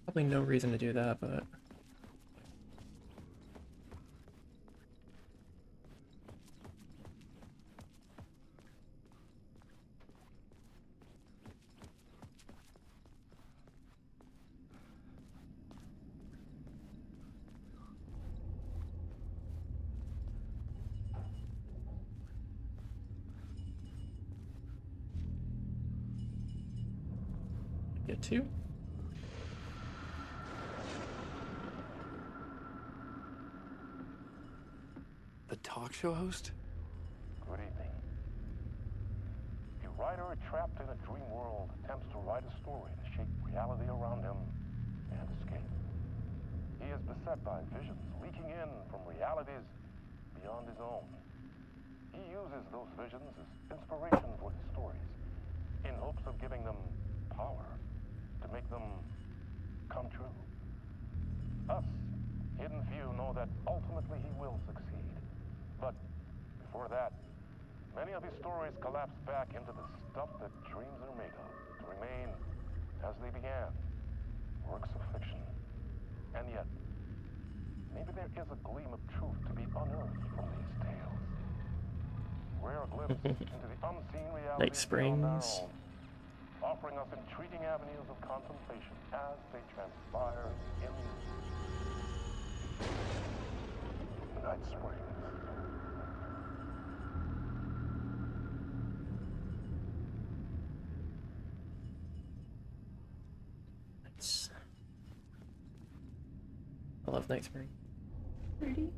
Probably no reason to do that, but... Get to. The talk show host? Good evening. A writer trapped in a dream world attempts to write a story to shape reality around him and escape. He is beset by visions leaking in from realities beyond his own. He uses those visions as inspiration for his stories, in hopes of giving them power, to make them come true. Us, Hidden Few, know that ultimately he will succeed. But before that, many of his stories collapse back into the stuff that dreams are made of, to remain as they began, works of fiction. And yet, maybe there is a gleam of truth to be unearthed from these tales. Rare glimpse into the unseen Night realities beyond our Springs. own, offering us intriguing avenues of contemplation as they transpire in Night Springs. Nice. I love Night Spring. Pretty.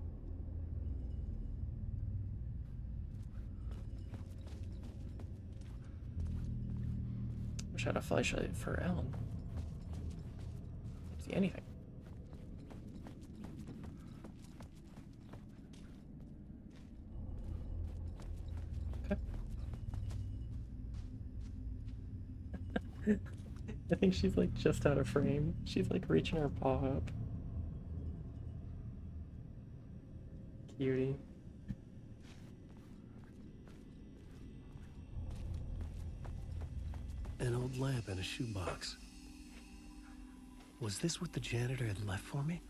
Wish I had a flashlight for Alan. See anything. Okay. I think she's like just out of frame. She's like reaching her paw up. Cutie. An old lamp in a shoebox. Was this what the janitor had left for me?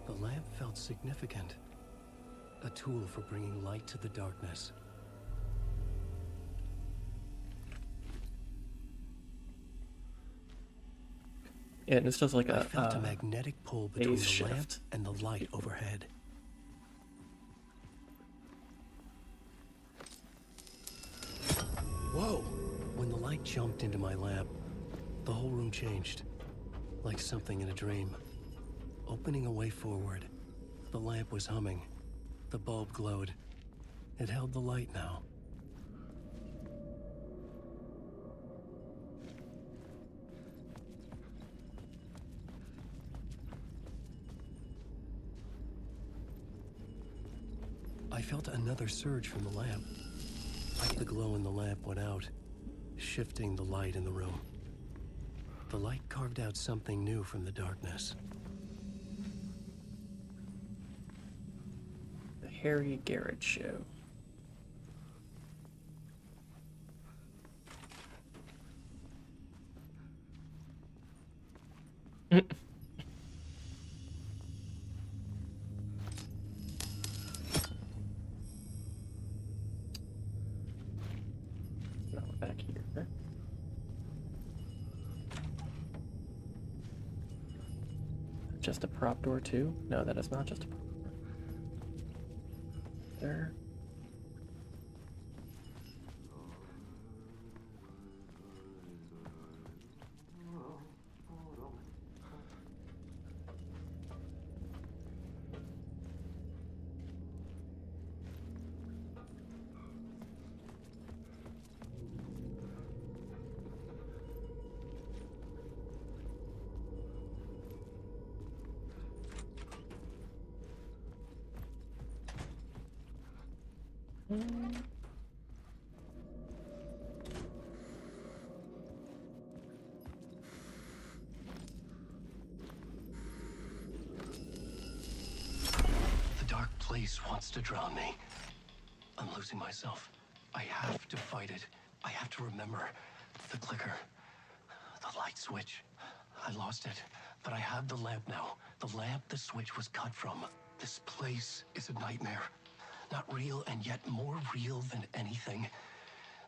The lamp felt significant. A tool for bringing light to the darkness. Yeah, and this does like I felt a magnetic pull between the lamp shift. and the light overhead. Whoa! When the light jumped into my lamp, the whole room changed. Like something in a dream. Opening a way forward. The lamp was humming. The bulb glowed. It held the light now. I felt another surge from the lamp. The glow in the lamp went out, shifting the light in the room. The light carved out something new from the darkness. The Harry Garrett Show. Now we're back here. Just a prop door too? No, that is not just a prop door. There. The dark place wants to drown me. I'm losing myself. I have to fight it. I have to remember. The clicker. The light switch. I lost it. But I have the lamp now. The lamp the switch was cut from. This place is a nightmare. Not real, and yet more real than anything.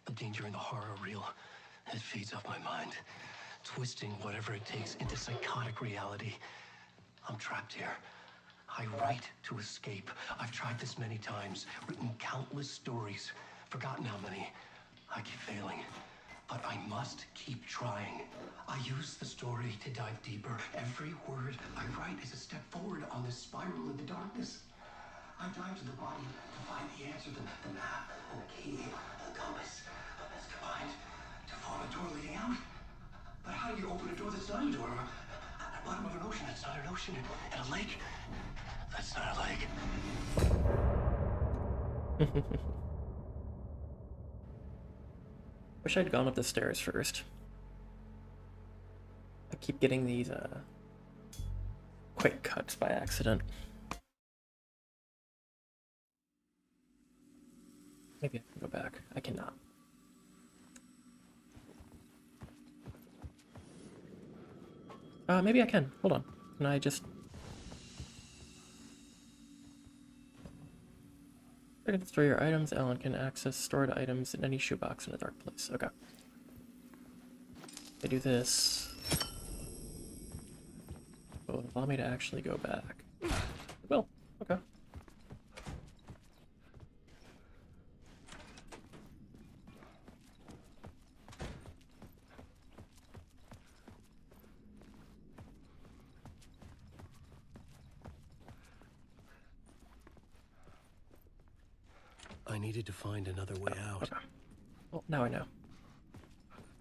The danger and the horror are real. It feeds off my mind. Twisting whatever it takes into psychotic reality. I'm trapped here. I write to escape. I've tried this many times. Written countless stories. Forgotten how many. I keep failing. But I must keep trying. I use the story to dive deeper. Every word I write is a step forward on this spiral into darkness. I dive to the body to find the answer, the map, and the key, the compass. That's combined to form a door leading out. But how do you open a door that's not a door? At the bottom of an ocean that's not an ocean. And a lake that's not a lake. Wish I'd gone up the stairs first. I keep getting these quick cuts by accident. Maybe I can go back. I cannot. Maybe I can. Hold on. Can I just... I can destroy your items. Alan can access stored items in any shoebox in a dark place. Okay. I do this. Will allow me to actually go back. Well, okay. I needed to find another way out. Okay. Well, now I know.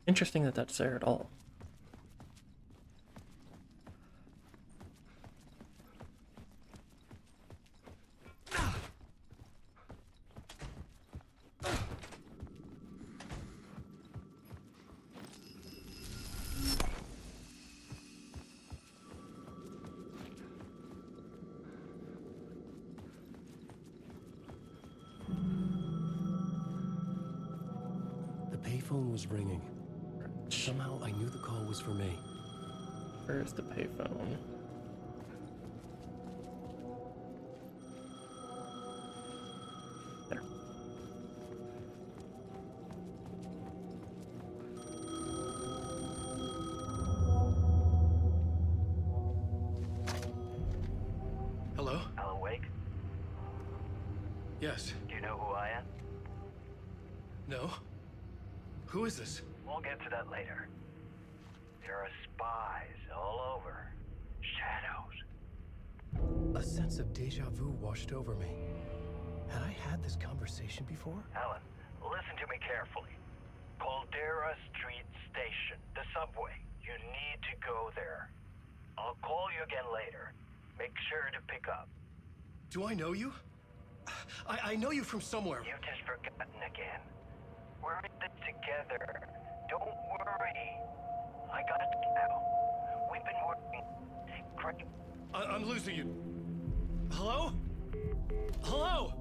Interesting that that's there at all. Phone was ringing. Somehow I knew the call was for me. Where's the payphone? There. Hello? Alan Wake? Yes. Do you know who I am? No. Who is this? We'll get to that later. There are spies all over. Shadows. A sense of deja vu washed over me. Had I had this conversation before? Alan, listen to me carefully. Caldera Street Station, the subway. You need to go there. I'll call you again later. Make sure to pick up. Do I know you? I know you from somewhere. You've just forgotten again. We're in this together. Don't worry. I got you now. We've been working great. I'm losing you. Hello? Hello?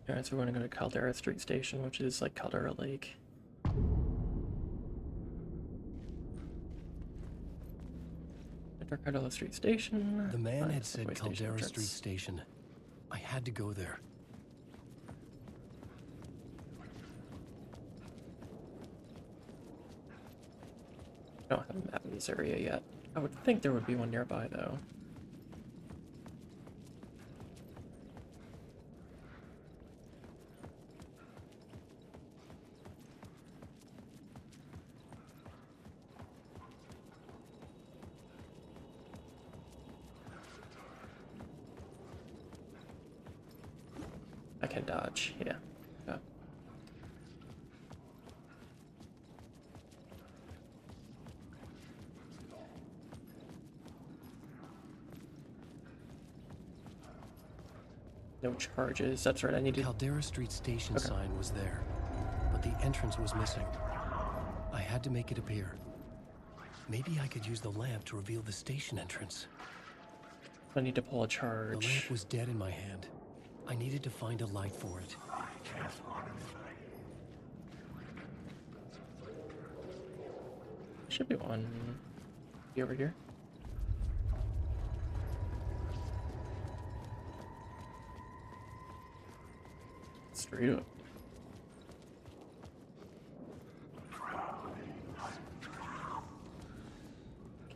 Alright, so we're gonna go to Caldera Street Station, which is like Caldera Lake. Enter Caldera Street Station. The man had said Subway station Caldera entrance. Street Station. I had to go there. I don't have a map of this area yet. I would think there would be one nearby, though. I can dodge, yeah. Okay. No charges. That's right, I need to... Caldera Street Station sign was there, but the entrance was missing. I had to make it appear. Maybe I could use the lamp to reveal the station entrance. I need to pull a The charge. lamp was dead in my hand. I needed to find a light for it. Should be one. Be over here. Straight up.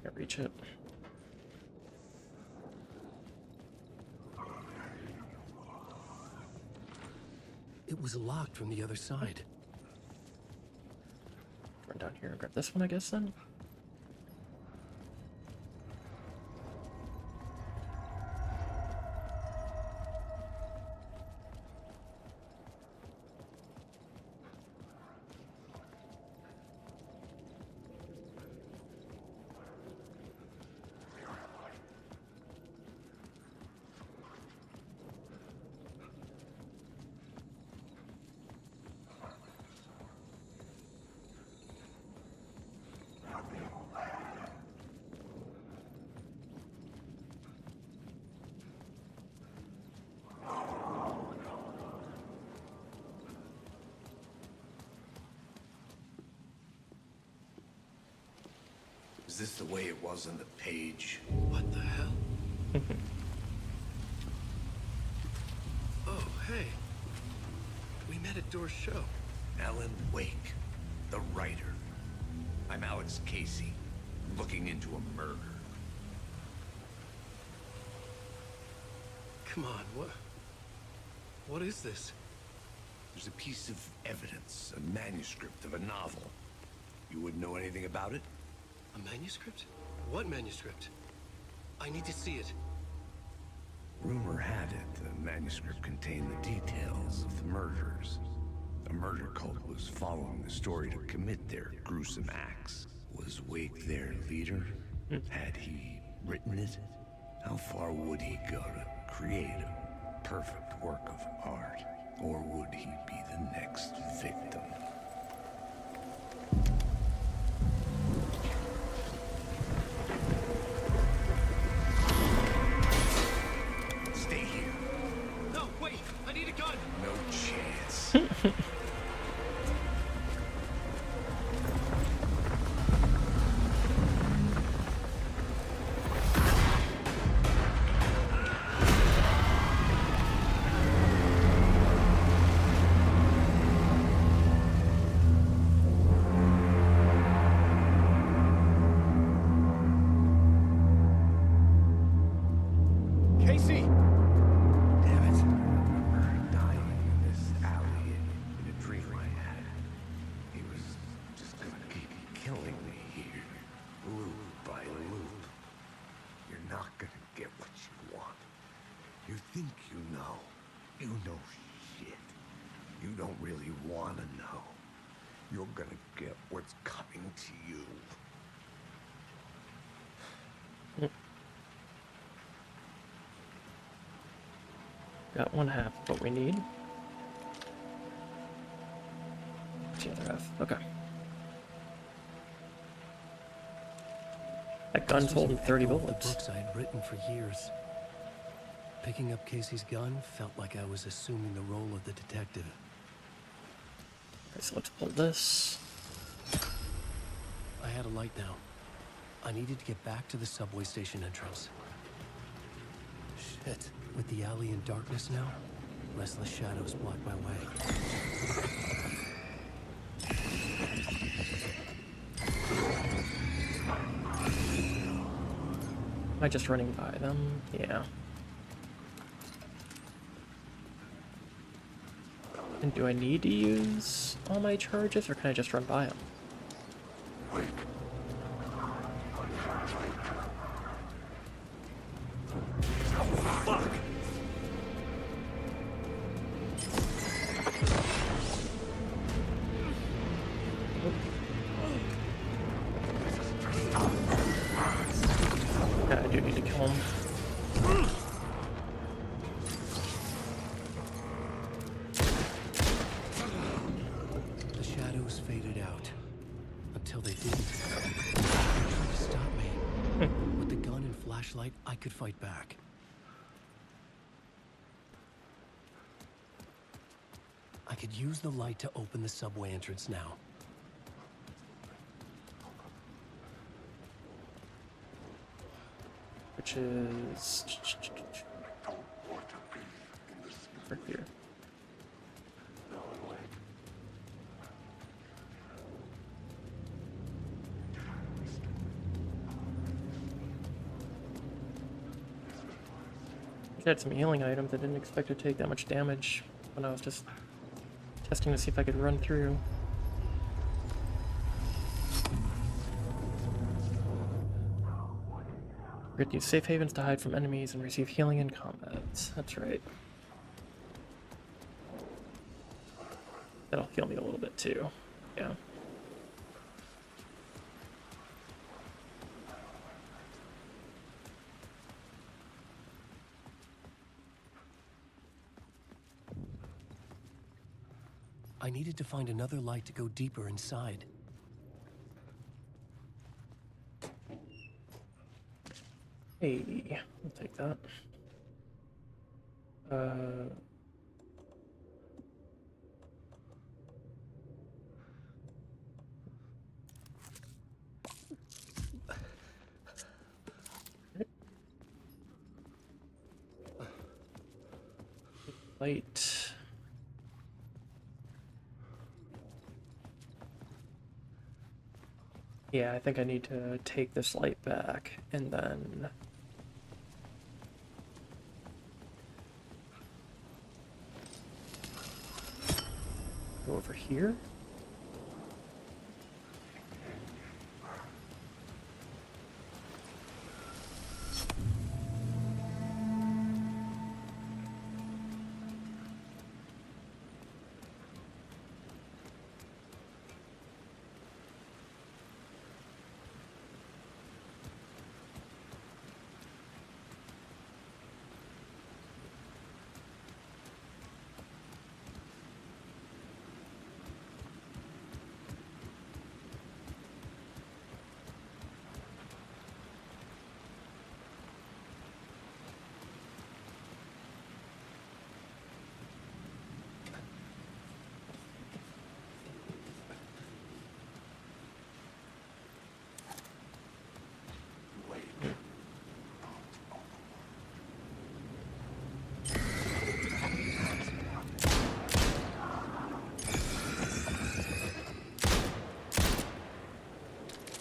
Can't reach it. It was locked from the other side. Run down here and grab this one, I guess, then? Is this the way it was on the page? What the hell? Oh, hey. We met at Door's show. Alan Wake, the writer. I'm Alex Casey, looking into a murder. Come on, what is this? There's a piece of evidence, a manuscript of a novel. You wouldn't know anything about it? A manuscript? What manuscript? I need to see it. Rumor had it the manuscript contained the details of the murders. A murder cult was following the story to commit their gruesome acts. Was Wake their leader? Had he written it? How far would he go to create a perfect work of art? Or would he be the next victim? Stay here. No, wait! I need a gun! No chance. Casey! Damn it. I remember dying in this alley in a dream I had. He was just gonna keep killing me here, loop by loop. You're not gonna get what you want. You think you know. You know shit. You don't really want to know. You're gonna get what's coming to you. Got one half of what we need. What's the other half? Okay. That gun's This was holding an 30 echo of bullets. The books I had written for years. Picking up Casey's gun felt like I was assuming the role of the detective. Okay, so let's pull this. I had a light now. I needed to get back to the subway station entrance. Shit. With the alley in darkness now, restless shadows block my way. Am I just running by them? Yeah. And do I need to use all my charges, or can I just run by them? Yeah, I do need to kill him. The shadows faded out. Until they didn't. They tried to stop me. With the gun and flashlight, I could fight back. I could use the light to open the subway entrance now. which is right here. I had some healing items. I didn't expect to take that much damage when I was just testing to see if I could run through. We get to use safe havens to hide from enemies and receive healing in combat. That's right. That'll heal me a little bit too. Yeah. I needed to find another light to go deeper inside. Hey, I'll take that. Light. Yeah, I think I need to take this light back and then go over here.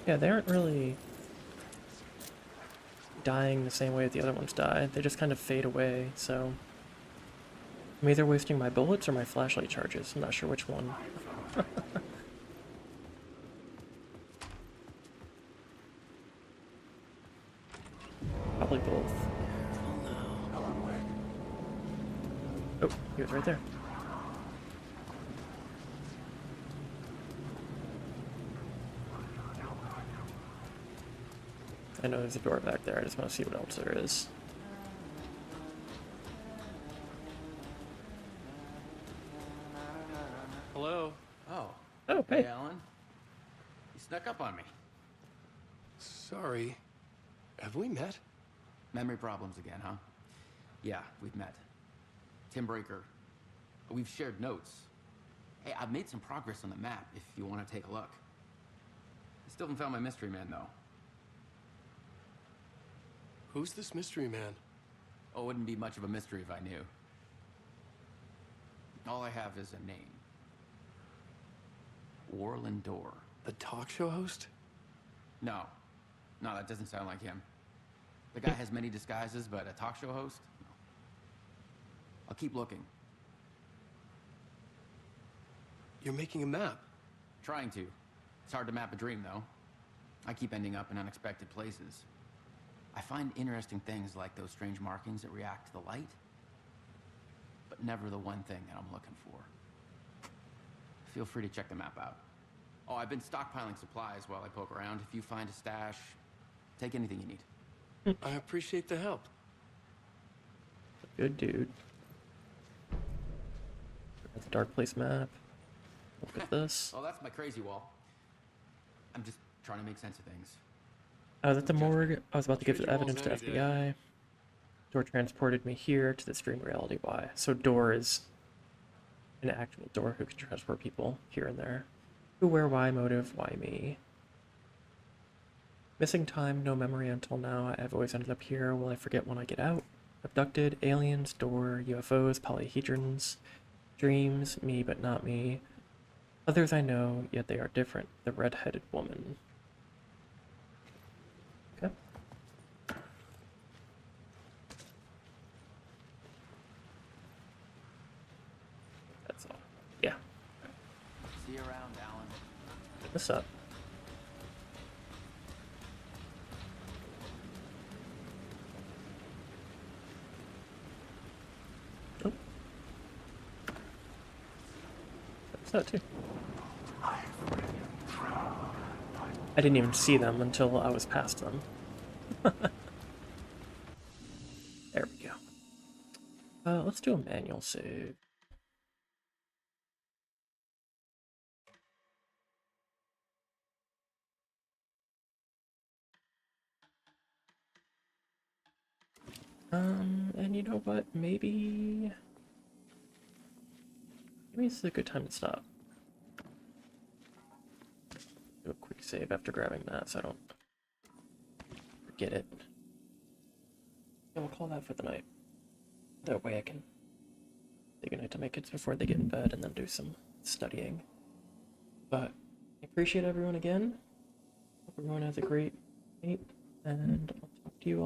Yeah, they aren't really dying the same way that the other ones die. They just kind of fade away, so I'm either wasting my bullets or my flashlight charges. I'm not sure which one. Probably both. Oh, he was right there. I know there's a door back there. I just want to see what else there is. Hello. Oh, hey. Alan. You snuck up on me. Sorry. Have we met? Memory problems again, huh? Yeah, we've met. Tim Breaker. We've shared notes. Hey, I've made some progress on the map if you want to take a look. I still haven't found my mystery man, though. Who's this mystery man? Oh, it wouldn't be much of a mystery if I knew. All I have is a name. Warlin Door. The talk show host? No. No, that doesn't sound like him. The guy has many disguises, but a talk show host? No. I'll keep looking. You're making a map? Trying to. It's hard to map a dream, though. I keep ending up in unexpected places. I find interesting things like those strange markings that react to the light, but never the one thing that I'm looking for. Feel free to check the map out. Oh, I've been stockpiling supplies while I poke around. If you find a stash, take anything you need. I appreciate the help. Good dude. That's a dark place map. Look at this. Oh, that's my crazy wall. I'm just trying to make sense of things. I was at the morgue. I was about to give the evidence to FBI. Door transported me here to this dream reality. Why? So Door is an actual Door who can transport people here and there. Who, where, why, motive, why me? Missing time, no memory until now. I've always ended up here. Will I forget when I get out? Abducted, aliens, door, UFOs, polyhedrons, dreams, me but not me. Others I know, yet they are different. The red-headed woman. Okay. That's all. Yeah. See you around, Alan. What's up? Oh. What's that too? I didn't even see them until I was past them. There we go. Let's do a manual save. And you know what? Maybe this is a good time to stop. Do a quick save after grabbing that so I don't forget it. And we'll call that for the night. That way I can take a night to my kids before they get in bed and then do some studying. But I appreciate everyone again. Hope everyone has a great night, and I'll talk to you all.